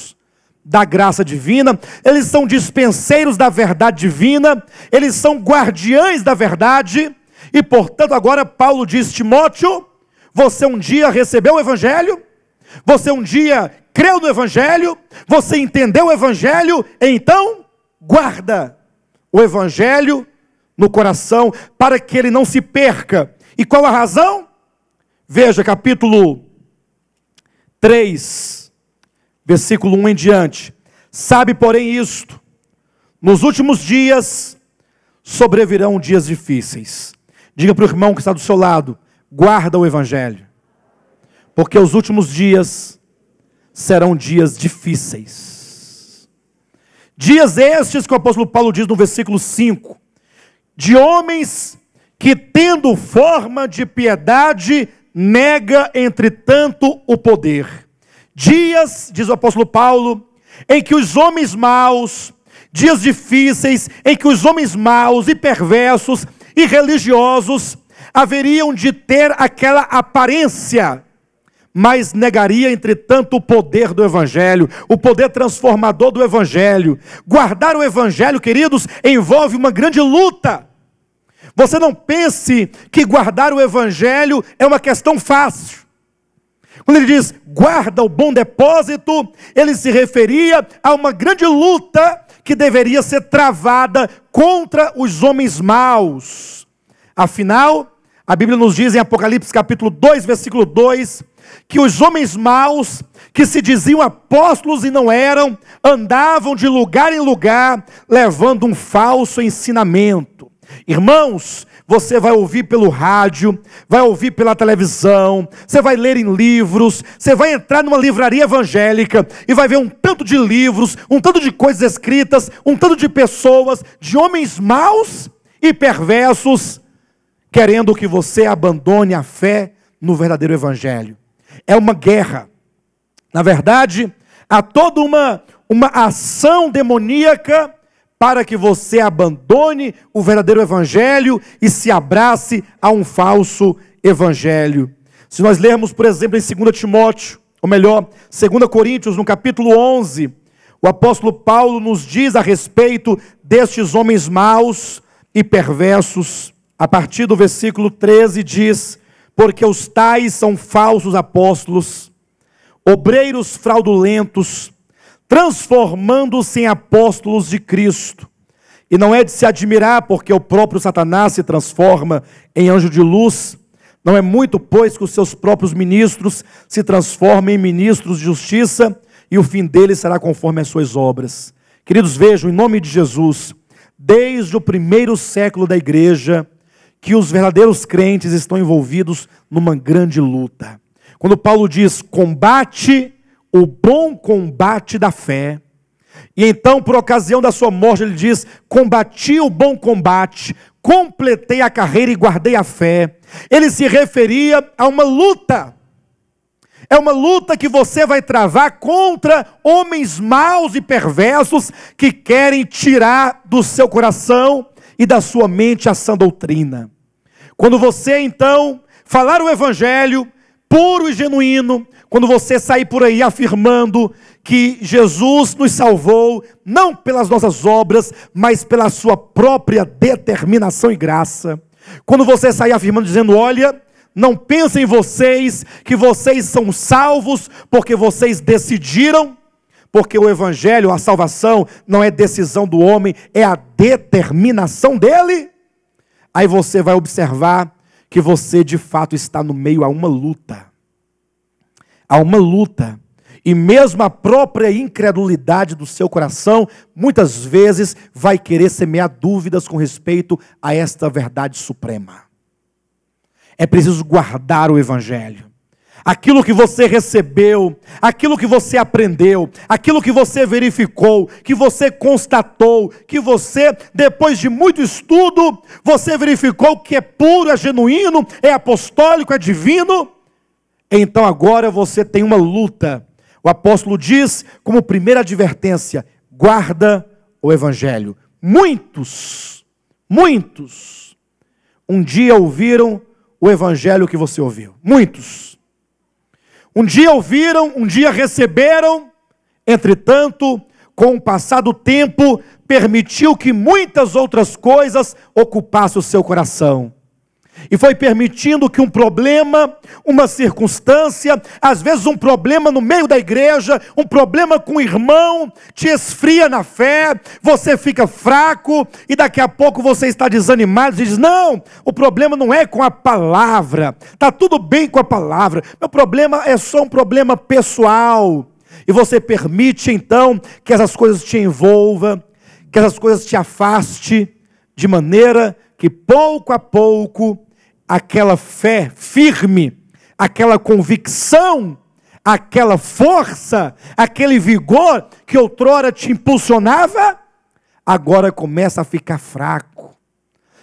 da graça divina, eles são dispenseiros da verdade divina, eles são guardiães da verdade, e portanto agora Paulo diz: Timóteo, você um dia recebeu o evangelho, você um dia creu no evangelho, você entendeu o evangelho, então guarda o evangelho no coração, para que ele não se perca. E qual a razão? Veja, capítulo 3, versículo 1 em diante. Sabe, porém, isto: nos últimos dias sobrevirão dias difíceis. Diga para o irmão que está do seu lado: guarda o evangelho, porque os últimos dias serão dias difíceis. Dias estes que o apóstolo Paulo diz no versículo 5, de homens que, tendo forma de piedade, nega, entretanto, o poder. Dias, diz o apóstolo Paulo, em que os homens maus, dias difíceis, em que os homens maus e perversos e religiosos haveriam de ter aquela aparência, mas negaria, entretanto, o poder do evangelho, o poder transformador do evangelho. Guardar o evangelho, queridos, envolve uma grande luta. Você não pense que guardar o evangelho é uma questão fácil. Quando ele diz guarda o bom depósito, ele se referia a uma grande luta que deveria ser travada contra os homens maus. Afinal, a Bíblia nos diz em Apocalipse capítulo 2, versículo 2, que os homens maus, que se diziam apóstolos e não eram, andavam de lugar em lugar, levando um falso ensinamento. Irmãos, você vai ouvir pelo rádio, vai ouvir pela televisão, você vai ler em livros, você vai entrar numa livraria evangélica e vai ver um tanto de livros, um tanto de coisas escritas, um tanto de pessoas, de homens maus e perversos, querendo que você abandone a fé no verdadeiro evangelho. É uma guerra. Na verdade, há toda uma ação demoníaca para que você abandone o verdadeiro evangelho e se abrace a um falso evangelho. Se nós lermos, por exemplo, em 2 Timóteo, ou melhor, 2 Coríntios, no capítulo 11, o apóstolo Paulo nos diz a respeito destes homens maus e perversos. A partir do versículo 13 diz: porque os tais são falsos apóstolos, obreiros fraudulentos, transformando-se em apóstolos de Cristo. E não é de se admirar, porque o próprio Satanás se transforma em anjo de luz. Não é muito, pois, que os seus próprios ministros se transformem em ministros de justiça, e o fim deles será conforme as suas obras. Queridos, vejam, em nome de Jesus, desde o primeiro século da igreja, que os verdadeiros crentes estão envolvidos numa grande luta. Quando Paulo diz, combate o bom combate da fé, e então, por ocasião da sua morte, ele diz, combati o bom combate, completei a carreira e guardei a fé. Ele se referia a uma luta. É uma luta que você vai travar contra homens maus e perversos que querem tirar do seu coração e da sua mente a sã doutrina. Quando você então falar o evangelho puro e genuíno, quando você sair por aí afirmando que Jesus nos salvou, não pelas nossas obras, mas pela sua própria determinação e graça. Quando você sair afirmando, dizendo, olha, não pensem em vocês, que vocês são salvos, porque vocês decidiram, porque o evangelho, a salvação, não é decisão do homem, é a determinação dele. Aí você vai observar que você de fato está no meio a uma luta. Há uma luta. E mesmo a própria incredulidade do seu coração, muitas vezes vai querer semear dúvidas com respeito a esta verdade suprema. É preciso guardar o evangelho. Aquilo que você recebeu, aquilo que você aprendeu, aquilo que você verificou, que você constatou, que você, depois de muito estudo, você verificou que é puro, é genuíno, é apostólico, é divino. Então agora você tem uma luta. O apóstolo diz, como primeira advertência, guarda o evangelho. Muitos, um dia ouviram o evangelho que você ouviu. Muitos. Um dia ouviram, um dia receberam, entretanto, com o passar do tempo, permitiu que muitas outras coisas ocupassem o seu coração. E foi permitindo que um problema, uma circunstância, às vezes um problema no meio da igreja, um problema com o irmão, te esfria na fé, você fica fraco, e daqui a pouco você está desanimado, e diz, não, o problema não é com a palavra, está tudo bem com a palavra, meu problema é só um problema pessoal. E você permite então que essas coisas te envolvam, que essas coisas te afaste, de maneira que pouco a pouco, aquela fé firme, aquela convicção, aquela força, aquele vigor que outrora te impulsionava, agora começa a ficar fraco.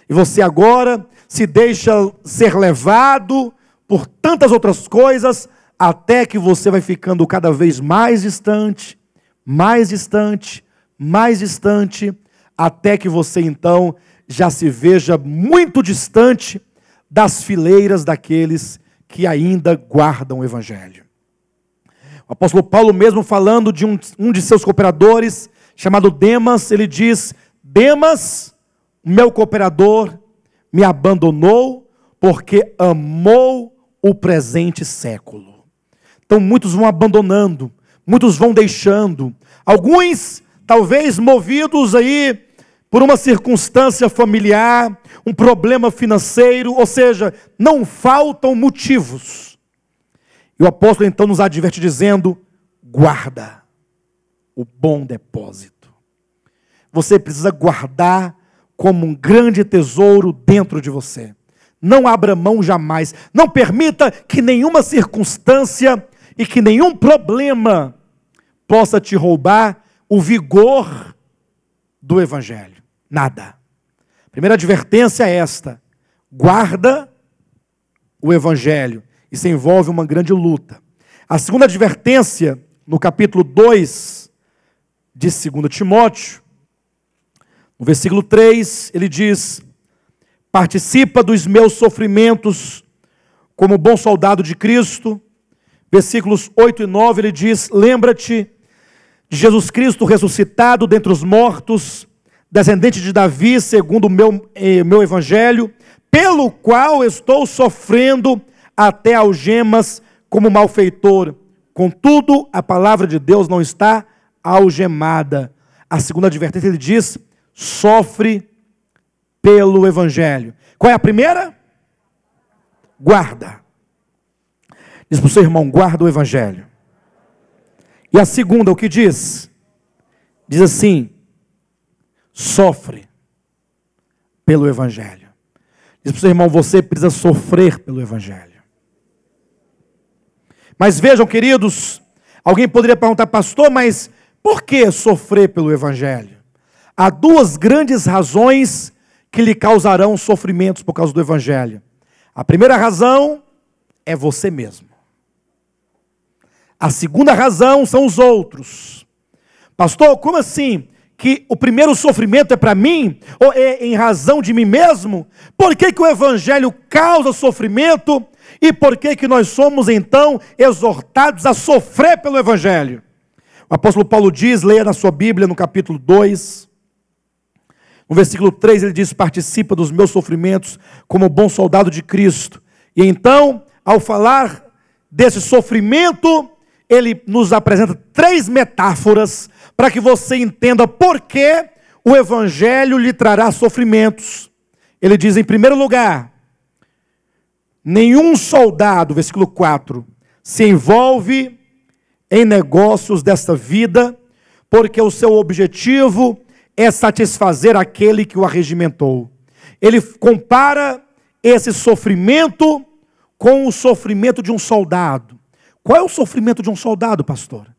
E você agora se deixa ser levado por tantas outras coisas, até que você vai ficando cada vez mais distante, mais distante, mais distante, até que você então já se veja muito distante das fileiras daqueles que ainda guardam o evangelho. O apóstolo Paulo mesmo falando de um de seus cooperadores, chamado Demas, ele diz, Demas, meu cooperador, me abandonou porque amou o presente século. Então muitos vão abandonando, muitos vão deixando, alguns talvez movidos aí por uma circunstância familiar, um problema financeiro, ou seja, não faltam motivos. E o apóstolo então nos adverte dizendo, guarda o bom depósito. Você precisa guardar como um grande tesouro dentro de você. Não abra mão jamais. Não permita que nenhuma circunstância e que nenhum problema possa te roubar o vigor do evangelho. Nada. A primeira advertência é esta: guarda o evangelho. Isso envolve uma grande luta. A segunda advertência, no capítulo 2 de 2 Timóteo, no versículo 3, ele diz: participa dos meus sofrimentos como bom soldado de Cristo. Versículos 8 e 9, ele diz: lembra-te de Jesus Cristo ressuscitado dentre os mortos, descendente de Davi, segundo o meu evangelho, pelo qual estou sofrendo até algemas como malfeitor. Contudo, a palavra de Deus não está algemada. A segunda advertência, ele diz: sofre pelo evangelho. Qual é a primeira? Guarda. Diz para o seu irmão, guarda o evangelho. E a segunda, o que diz? Diz assim: sofre pelo Evangelho. Diz para o seu irmão, você precisa sofrer pelo Evangelho. Mas vejam, queridos, alguém poderia perguntar, pastor, mas por que sofrer pelo Evangelho? Há duas grandes razões que lhe causarão sofrimentos por causa do Evangelho. A primeira razão é você mesmo. A segunda razão são os outros. Pastor, como assim? Que o primeiro sofrimento é para mim? Ou é em razão de mim mesmo? Por que o Evangelho causa sofrimento? E por que nós somos então exortados a sofrer pelo Evangelho? O apóstolo Paulo diz, leia na sua Bíblia no capítulo 2, no versículo 3 ele diz, participa dos meus sofrimentos como bom soldado de Cristo. E então, ao falar desse sofrimento, ele nos apresenta 3 metáforas para que você entenda por que o Evangelho lhe trará sofrimentos. Ele diz, em primeiro lugar, nenhum soldado, versículo 4, se envolve em negócios desta vida, porque o seu objetivo é satisfazer aquele que o arregimentou. Ele compara esse sofrimento com o sofrimento de um soldado. Qual é o sofrimento de um soldado, pastor?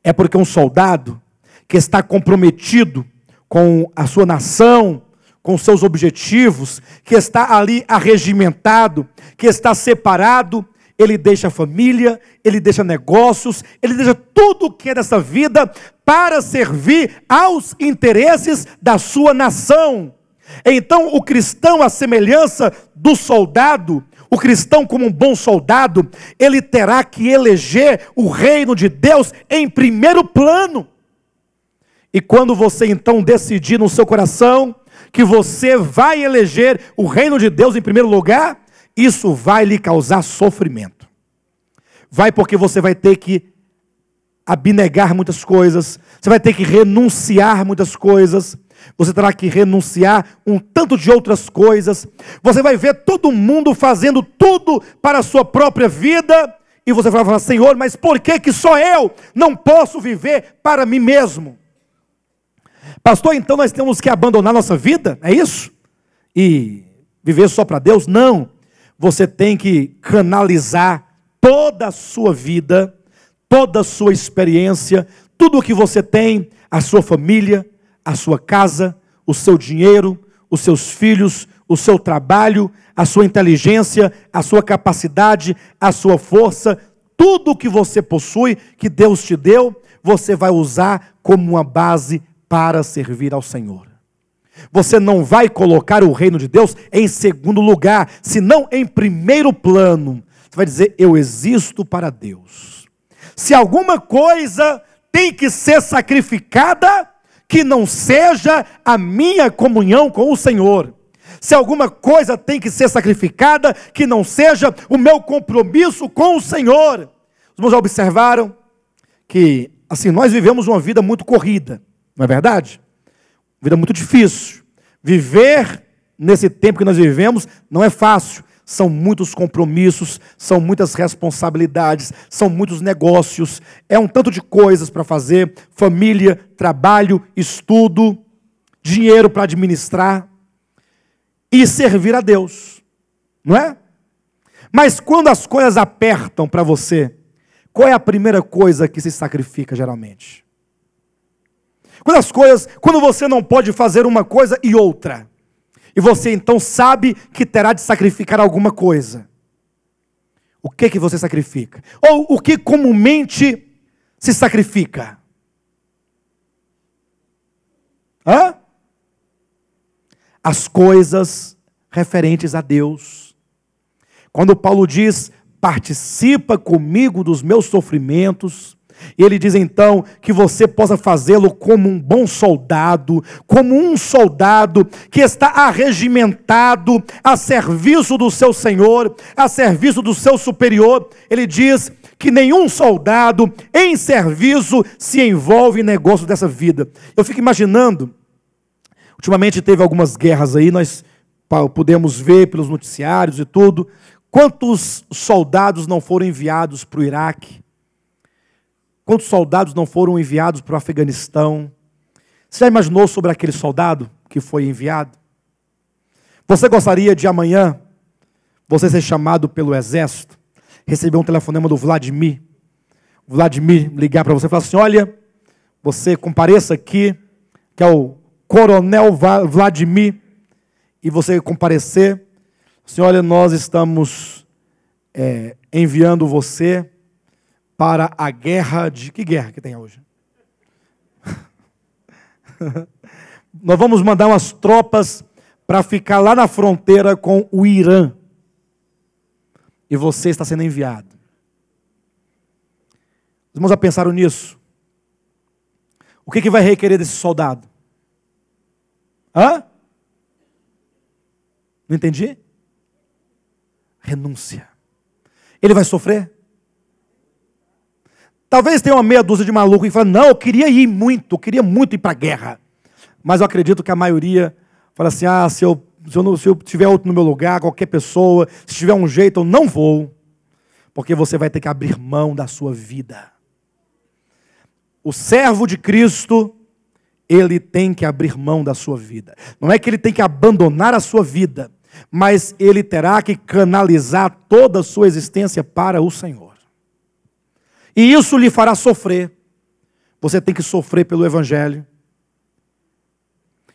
É porque um soldado que está comprometido com a sua nação, com seus objetivos, que está ali arregimentado, que está separado, ele deixa a família, ele deixa negócios, ele deixa tudo que é dessa vida para servir aos interesses da sua nação. Então o cristão, à semelhança do soldado, o cristão como um bom soldado, ele terá que eleger o reino de Deus em primeiro plano. E quando você então decidir no seu coração que você vai eleger o reino de Deus em primeiro lugar, isso vai lhe causar sofrimento. Vai porque você vai ter que abnegar muitas coisas, você vai ter que renunciar muitas coisas, você terá que renunciar um tanto de outras coisas, você vai ver todo mundo fazendo tudo para a sua própria vida, e você vai falar, Senhor, mas por que só eu não posso viver para mim mesmo? Pastor, então nós temos que abandonar nossa vida, é isso? E viver só para Deus? Não, você tem que canalizar toda a sua vida, toda a sua experiência, tudo o que você tem, a sua família, a sua casa, o seu dinheiro, os seus filhos, o seu trabalho, a sua inteligência, a sua capacidade, a sua força, tudo o que você possui, que Deus te deu, você vai usar como uma base para servir ao Senhor. Você não vai colocar o reino de Deus em segundo lugar, senão em primeiro plano. Você vai dizer, eu existo para Deus. Se alguma coisa tem que ser sacrificada, que não seja a minha comunhão com o Senhor. Se alguma coisa tem que ser sacrificada, que não seja o meu compromisso com o Senhor. Os irmãos já observaram que, assim, nós vivemos uma vida muito corrida, não é verdade? Uma vida muito difícil. Viver nesse tempo que nós vivemos não é fácil. São muitos compromissos, são muitas responsabilidades, são muitos negócios, é um tanto de coisas para fazer, família, trabalho, estudo, dinheiro para administrar e servir a Deus, não é? Mas quando as coisas apertam para você, qual é a primeira coisa que se sacrifica geralmente? Quando você não pode fazer uma coisa e outra, e você então sabe que terá de sacrificar alguma coisa. O que você sacrifica? Ou o que comumente se sacrifica? As coisas referentes a Deus. Quando Paulo diz, participa comigo dos meus sofrimentos, e ele diz então que você possa fazê-lo como um bom soldado, como um soldado que está arregimentado a serviço do seu Senhor, a serviço do seu superior. Ele diz que nenhum soldado em serviço se envolve em negócio dessa vida. Eu fico imaginando, ultimamente teve algumas guerras aí, nós pudemos ver pelos noticiários e tudo, quantos soldados não foram enviados para o Iraque, quantos soldados não foram enviados para o Afeganistão. Você já imaginou sobre aquele soldado que foi enviado? Você gostaria de amanhã, você ser chamado pelo exército, receber um telefonema do Vladimir ligar para você e falar assim, olha, você compareça aqui, que é o Coronel Vladimir, e você comparecer, assim, olha, nós estamos enviando você para a guerra de... Que guerra que tem hoje? Nós vamos mandar umas tropas para ficar lá na fronteira com o Irã. E você está sendo enviado. Os irmãos já pensaram nisso? O que vai requerer desse soldado? Hã? Não entendi? Renúncia. Ele vai sofrer? Talvez tenha uma meia dúzia de maluco que fala, não, eu queria muito ir para a guerra. Mas eu acredito que a maioria fala assim, se eu tiver outro no meu lugar, qualquer pessoa, se tiver um jeito, eu não vou. Porque você vai ter que abrir mão da sua vida. O servo de Cristo, ele tem que abrir mão da sua vida. Não é que ele tem que abandonar a sua vida, mas ele terá que canalizar toda a sua existência para o Senhor. E isso lhe fará sofrer. Você tem que sofrer pelo Evangelho.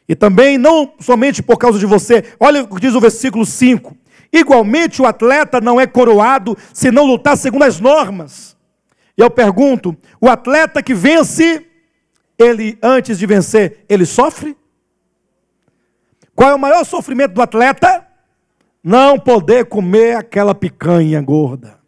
E também, não somente por causa de você, olha o que diz o versículo 5. Igualmente o atleta não é coroado se não lutar segundo as normas. E eu pergunto, o atleta que vence, ele antes de vencer, ele sofre? Qual é o maior sofrimento do atleta? Não poder comer aquela picanha gorda.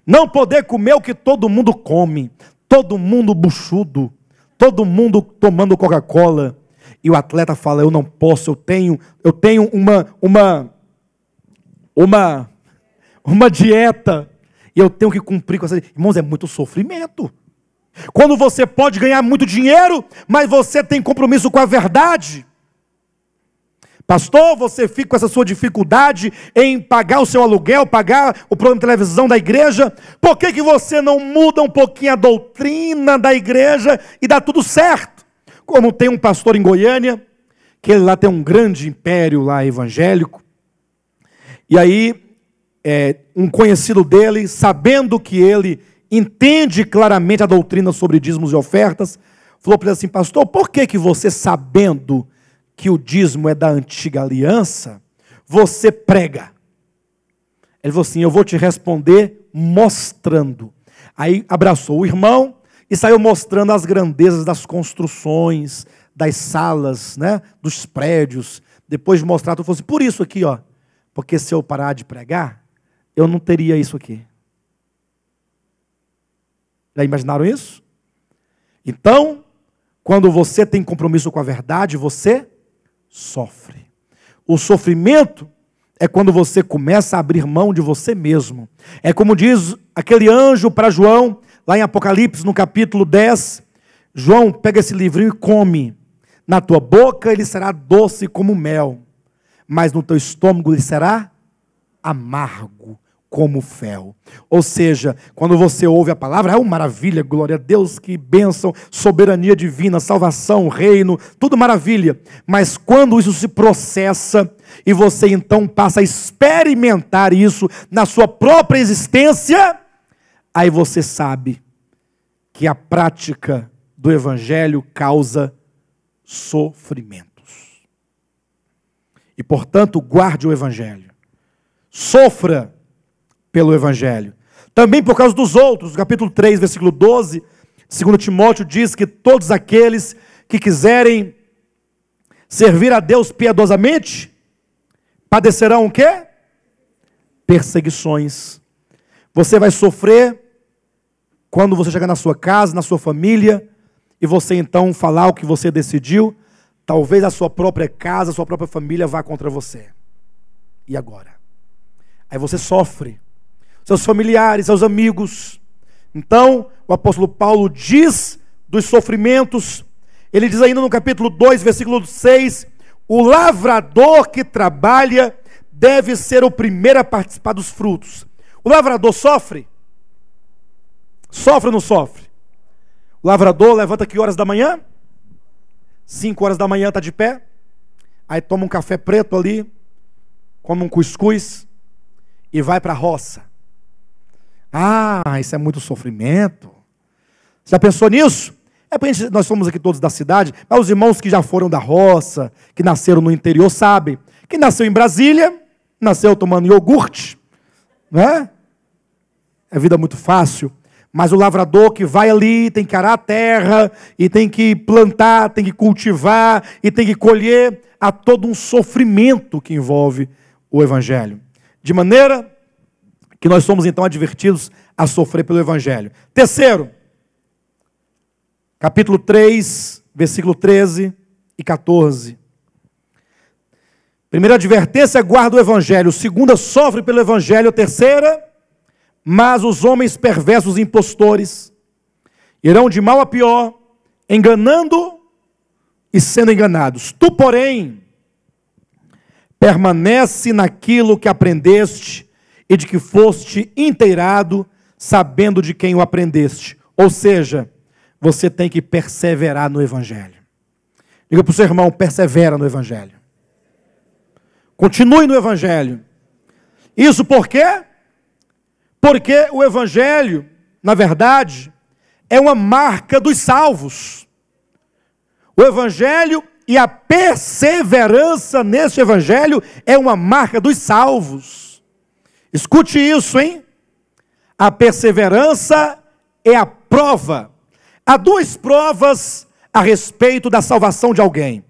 Não poder comer o que todo mundo come. Todo mundo buchudo. Todo mundo tomando Coca-Cola. E o atleta fala, eu não posso, eu tenho uma dieta. E eu tenho que cumprir com essa... Irmãos, é muito sofrimento. Quando você pode ganhar muito dinheiro, mas você tem compromisso com a verdade. Pastor, você fica com essa sua dificuldade em pagar o seu aluguel, pagar o programa de televisão da igreja. Por que você não muda um pouquinho a doutrina da igreja e dá tudo certo? Como tem um pastor em Goiânia, que ele lá tem um grande império lá evangélico. E aí, um conhecido dele, sabendo que ele entende claramente a doutrina sobre dízimos e ofertas, falou para ele assim, pastor, por que você, sabendo que o dízimo é da antiga aliança, você prega? Ele falou assim, eu vou te responder mostrando. Aí abraçou o irmão e saiu mostrando as grandezas das construções, das salas, né, dos prédios. Depois de mostrar, tu falou assim, por isso aqui, ó, porque se eu parar de pregar, eu não teria isso aqui. Já imaginaram isso? Então, quando você tem compromisso com a verdade, você sofre. O sofrimento é quando você começa a abrir mão de você mesmo. É como diz aquele anjo para João, lá em Apocalipse, no capítulo 10. João, pega esse livrinho e come. Na tua boca ele será doce como mel, mas no teu estômago ele será amargo como fel. Ou seja, quando você ouve a palavra, é uma maravilha, glória a Deus, que bênção, soberania divina, salvação, reino, tudo maravilha. Mas quando isso se processa e você então passa a experimentar isso na sua própria existência, aí você sabe que a prática do Evangelho causa sofrimentos. E portanto, guarde o Evangelho. Sofra pelo Evangelho. Também por causa dos outros. No capítulo 3, versículo 12, 2 Timóteo diz que todos aqueles que quiserem servir a Deus piedosamente, padecerão o quê? Perseguições. Você vai sofrer quando você chegar na sua casa, na sua família, e você então falar o que você decidiu, talvez a sua própria casa, a sua própria família vá contra você. E agora? Aí você sofre. Seus familiares, seus amigos. Então, o apóstolo Paulo diz dos sofrimentos. Ele diz ainda no capítulo 2, versículo 6, o lavrador que trabalha deve ser o primeiro a participar dos frutos. O lavrador sofre? Sofre ou não sofre? O lavrador levanta que horas da manhã? 5 horas da manhã está de pé. aí toma um café preto ali, come um cuscuz e vai para a roça. Ah, isso é muito sofrimento. Já pensou nisso? É porque nós somos aqui todos da cidade, mas os irmãos que já foram da roça, que nasceram no interior, sabem. Quem nasceu em Brasília, nasceu tomando iogurte, não é? É vida muito fácil. Mas o lavrador que vai ali, tem que arar a terra, e tem que plantar, tem que cultivar, e tem que colher, há todo um sofrimento que envolve o Evangelho. De maneira que nós somos então advertidos a sofrer pelo Evangelho. Terceiro, capítulo 3, versículo 13 e 14. Primeira advertência, guarda o Evangelho. Segunda, sofre pelo Evangelho. Terceira, mas os homens perversos e impostores irão de mal a pior, enganando e sendo enganados. Tu, porém, permanece naquilo que aprendeste e de que foste inteirado, sabendo de quem o aprendeste. Ou seja, você tem que perseverar no Evangelho. Diga para o seu irmão, persevera no Evangelho. Continue no Evangelho. Isso por quê? Porque o Evangelho, na verdade, é uma marca dos salvos. O Evangelho e a perseverança nesse Evangelho é uma marca dos salvos. Escute isso, hein? A perseverança é a prova. Há duas provas a respeito da salvação de alguém.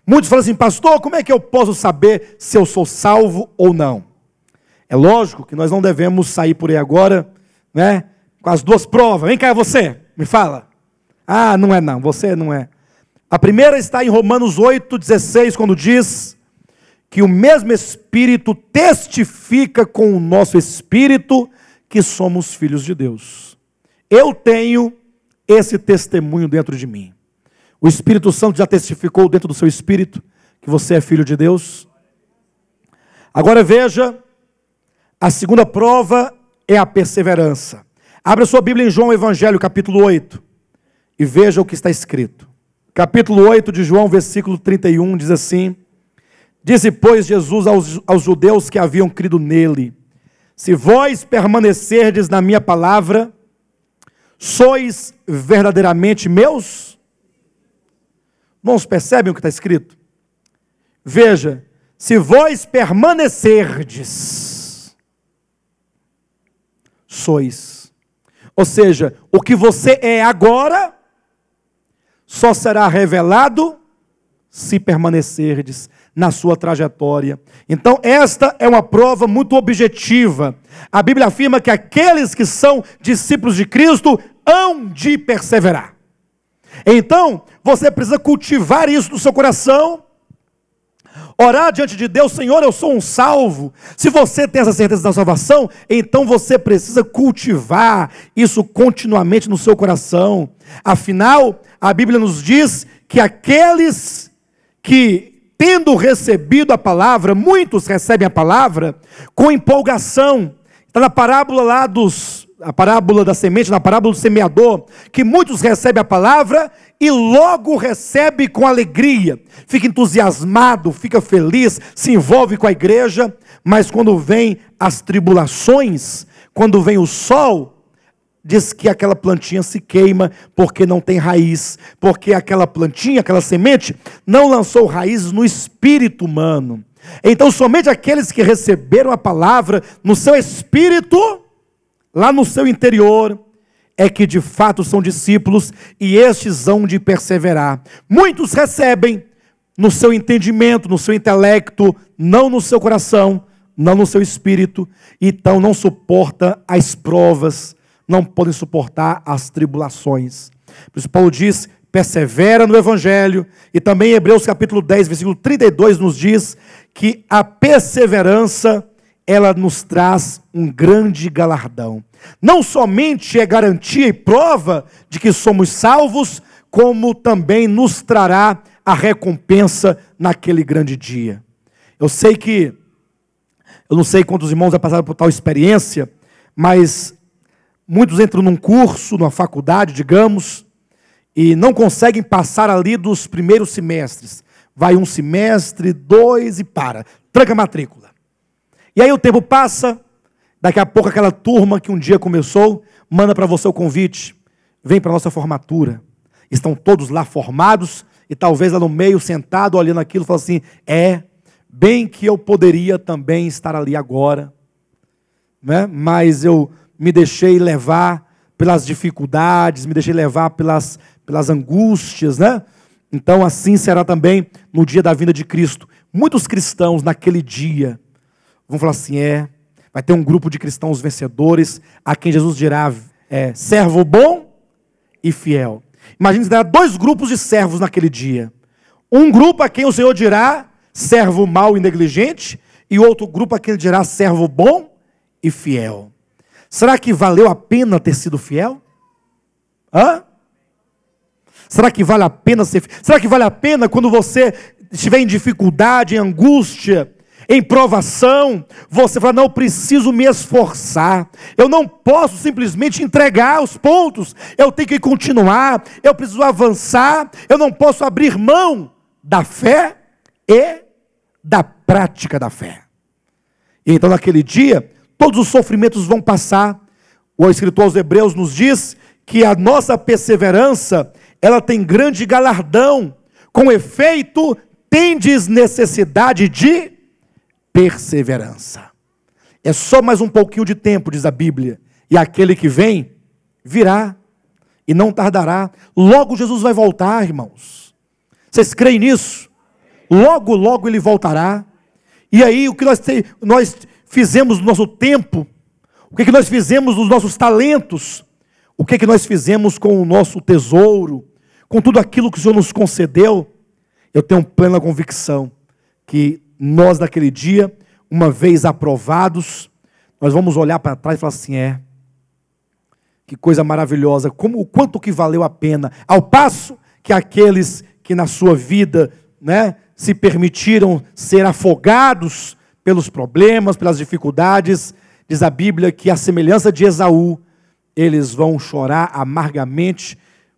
Muitos falam assim, pastor, como é que eu posso saber se eu sou salvo ou não? É lógico que nós não devemos sair por aí agora, né, com as duas provas. Vem cá você, me fala. Ah, não é não, você não é. A primeira está em Romanos 8,16, quando diz que o mesmo Espírito testifica com o nosso Espírito que somos filhos de Deus. Eu tenho esse testemunho dentro de mim. O Espírito Santo já testificou dentro do seu espírito que você é filho de Deus. Agora veja, a segunda prova é a perseverança. Abra sua Bíblia em João Evangelho, capítulo 8, e veja o que está escrito. Capítulo 8 de João, versículo 31, diz assim: disse, pois, Jesus aos judeus que haviam crido nele, se vós permanecerdes na minha palavra, sois verdadeiramente meus? Irmãos, percebem o que está escrito? Veja, se vós permanecerdes, sois. Ou seja, o que você é agora, só será revelado se permanecerdes na sua trajetória. Então, esta é uma prova muito objetiva. A Bíblia afirma que aqueles que são discípulos de Cristo hão de perseverar. Então, você precisa cultivar isso no seu coração, orar diante de Deus, Senhor, eu sou um salvo. Se você tem essa certeza da salvação, então você precisa cultivar isso continuamente no seu coração. Afinal, a Bíblia nos diz que aqueles que, tendo recebido a palavra, muitos recebem a palavra com empolgação. Está na parábola lá a parábola da semente, na parábola do semeador, que muitos recebem a palavra e logo recebe com alegria, fica entusiasmado, fica feliz, se envolve com a igreja, mas quando vem as tribulações, quando vem o sol, diz que aquela plantinha se queima porque não tem raiz, porque aquela plantinha, aquela semente, não lançou raízes no espírito humano. Então somente aqueles que receberam a palavra no seu espírito, lá no seu interior, é que de fato são discípulos, e estes hão de perseverar. Muitos recebem no seu entendimento, no seu intelecto, não no seu coração, não no seu espírito, então não suporta as provas, não podem suportar as tribulações. Por isso Paulo diz, persevera no Evangelho, e também em Hebreus capítulo 10, versículo 32 nos diz que a perseverança, ela nos traz um grande galardão. Não somente é garantia e prova de que somos salvos, como também nos trará a recompensa naquele grande dia. Eu não sei quantos irmãos já passaram por tal experiência, mas muitos entram num curso, numa faculdade, digamos, e não conseguem passar ali dos primeiros semestres. vai um semestre, 2 e para. Tranca a matrícula. E aí o tempo passa, daqui a pouco aquela turma que um dia começou, manda para você o convite, vem para a nossa formatura. Estão todos lá formados, e talvez lá no meio, sentado, olhando aquilo, fala assim, bem que eu poderia também estar ali agora, né? Mas eu me deixei levar pelas dificuldades, me deixei levar pelas angústias, né? Então assim será também no dia da vinda de Cristo. Muitos cristãos naquele dia vão falar assim, vai ter um grupo de cristãos vencedores, a quem Jesus dirá, servo bom e fiel. Imagina se terá 2 grupos de servos naquele dia. Um grupo a quem o Senhor dirá, servo mau e negligente, e outro grupo a quem ele dirá, servo bom e fiel. Será que valeu a pena ter sido fiel? Será que vale a pena ser fiel? Será que vale a pena quando você estiver em dificuldade, em angústia, em provação, você fala, não, preciso me esforçar, eu não posso simplesmente entregar os pontos, eu tenho que continuar, eu preciso avançar, eu não posso abrir mão da fé e da prática da fé. E então naquele dia, todos os sofrimentos vão passar. O escritor aos Hebreus nos diz que a nossa perseverança, ela tem grande galardão, com efeito, tendes necessidade de perseverança. É só mais um pouquinho de tempo, diz a Bíblia, e aquele que vem, virá, e não tardará. Logo Jesus vai voltar, irmãos. Vocês creem nisso? Logo, logo ele voltará. E aí, o que nós fizemos no nosso tempo, o que nós fizemos nos nossos talentos, o que nós fizemos com o nosso tesouro, com tudo aquilo que o Senhor nos concedeu, eu tenho plena convicção que nós naquele dia, uma vez aprovados, nós vamos olhar para trás e falar assim, que coisa maravilhosa, o quanto que valeu a pena, ao passo que aqueles que na sua vida, né, se permitiram ser afogados pelos problemas, pelas dificuldades, diz a Bíblia que a semelhança de Esaú, eles vão chorar amargamente,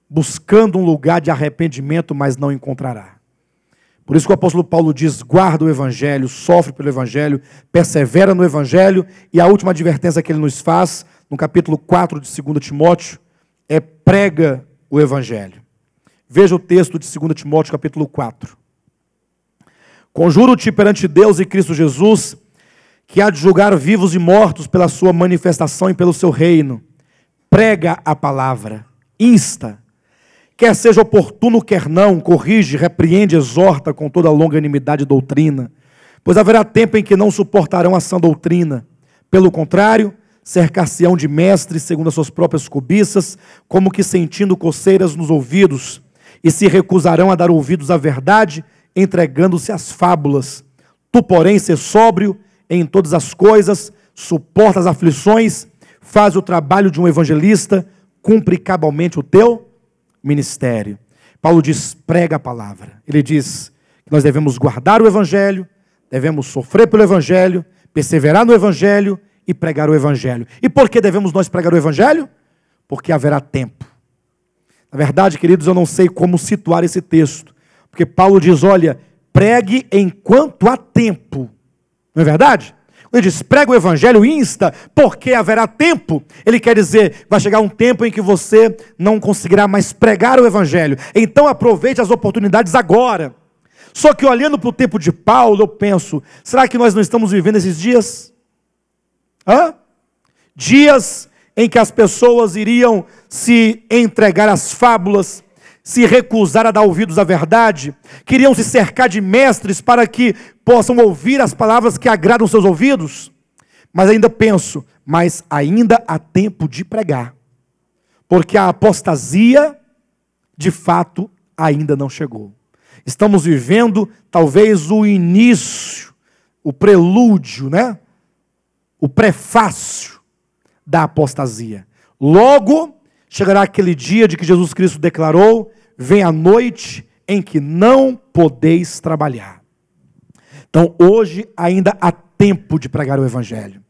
buscando um lugar de arrependimento, mas não encontrará. Por isso que o apóstolo Paulo diz, guarda o Evangelho, sofre pelo Evangelho, persevera no Evangelho, e a última advertência que ele nos faz, no capítulo 4 de 2 Timóteo, prega o Evangelho. Veja o texto de 2 Timóteo, capítulo 4. Conjuro-te perante Deus e Cristo Jesus, que há de julgar vivos e mortos pela sua manifestação e pelo seu reino. Prega a palavra, insta, quer seja oportuno, quer não, corrige, repreende, exorta com toda a longanimidade e doutrina, pois haverá tempo em que não suportarão a sã doutrina. Pelo contrário, cercar-se-ão de mestres segundo as suas próprias cobiças, como que sentindo coceiras nos ouvidos, e se recusarão a dar ouvidos à verdade, entregando-se às fábulas. Tu, porém, ser sóbrio em todas as coisas, suporta as aflições, faz o trabalho de um evangelista, cumpre cabalmente o teu ministério. Paulo diz, prega a palavra. Ele diz que nós devemos guardar o Evangelho, devemos sofrer pelo Evangelho, perseverar no Evangelho e pregar o Evangelho. E por que devemos nós pregar o Evangelho? Porque haverá tempo. Na verdade, queridos, eu não sei como situar esse texto, porque Paulo diz, olha, pregue enquanto há tempo. Não é verdade? Ele diz, prega o Evangelho, insta, porque haverá tempo. Ele quer dizer, vai chegar um tempo em que você não conseguirá mais pregar o Evangelho. Então aproveite as oportunidades agora. Só que olhando para o tempo de Paulo, eu penso, será que nós não estamos vivendo esses dias? Dias em que as pessoas iriam se entregar às fábulas, se recusar a dar ouvidos à verdade, queriam se cercar de mestres para que possam ouvir as palavras que agradam seus ouvidos. Mas ainda penso, mas ainda há tempo de pregar, porque a apostasia, de fato, ainda não chegou. Estamos vivendo, talvez, o início, o prelúdio, né? O prefácio da apostasia. Logo, chegará aquele dia de que Jesus Cristo declarou, vem a noite em que não podeis trabalhar. Então, hoje ainda há tempo de pregar o Evangelho.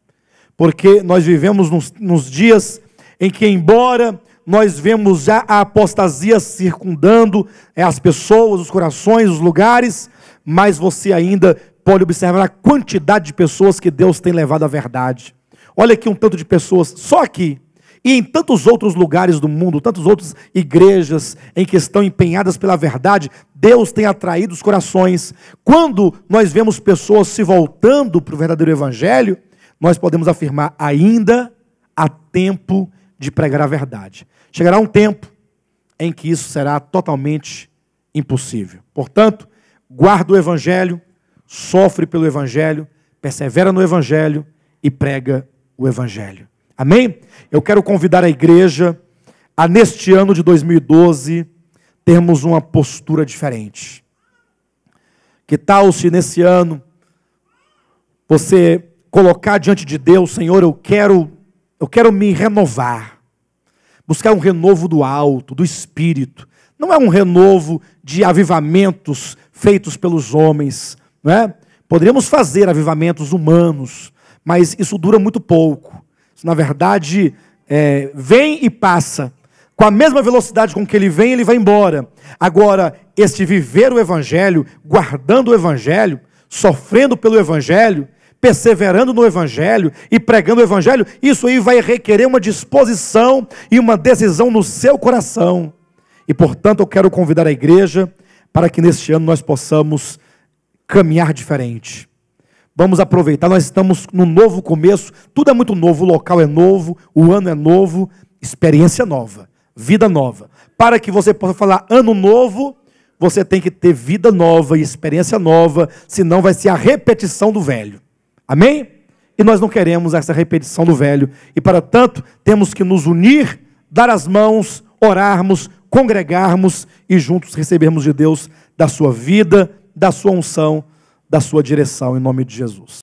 Porque nós vivemos nos dias em que, embora nós vemos já a apostasia circundando as pessoas, os corações, os lugares, mais você ainda pode observar a quantidade de pessoas que Deus tem levado à verdade. Olha aqui um tanto de pessoas, só aqui, e em tantos outros lugares do mundo, tantas outras igrejas em que estão empenhadas pela verdade, Deus tem atraído os corações. Quando nós vemos pessoas se voltando para o verdadeiro evangelho, nós podemos afirmar, ainda há tempo de pregar a verdade. Chegará um tempo em que isso será totalmente impossível. Portanto, guarda o evangelho, sofre pelo evangelho, persevera no evangelho e prega o evangelho. Amém? Eu quero convidar a igreja a, neste ano de 2012, termos uma postura diferente. Que tal se nesse ano você colocar diante de Deus, Senhor, eu quero me renovar, buscar um renovo do alto, do espírito. Não é um renovo de avivamentos feitos pelos homens, não é? Poderíamos fazer avivamentos humanos, mas isso dura muito pouco. Isso, na verdade, vem e passa. Com a mesma velocidade com que ele vem, ele vai embora. Agora, este viver o evangelho, guardando o evangelho, sofrendo pelo evangelho, perseverando no evangelho e pregando o evangelho, isso aí vai requerer uma disposição e uma decisão no seu coração. E, portanto, eu quero convidar a igreja para que neste ano nós possamos caminhar diferente. Vamos aproveitar, nós estamos no novo começo, tudo é muito novo, o local é novo, o ano é novo, experiência nova, vida nova. Para que você possa falar ano novo, você tem que ter vida nova e experiência nova, senão vai ser a repetição do velho. Amém? E nós não queremos essa repetição do velho. E para tanto, temos que nos unir, dar as mãos, orarmos, congregarmos e juntos recebermos de Deus da sua vida, da sua unção, da sua direção, em nome de Jesus.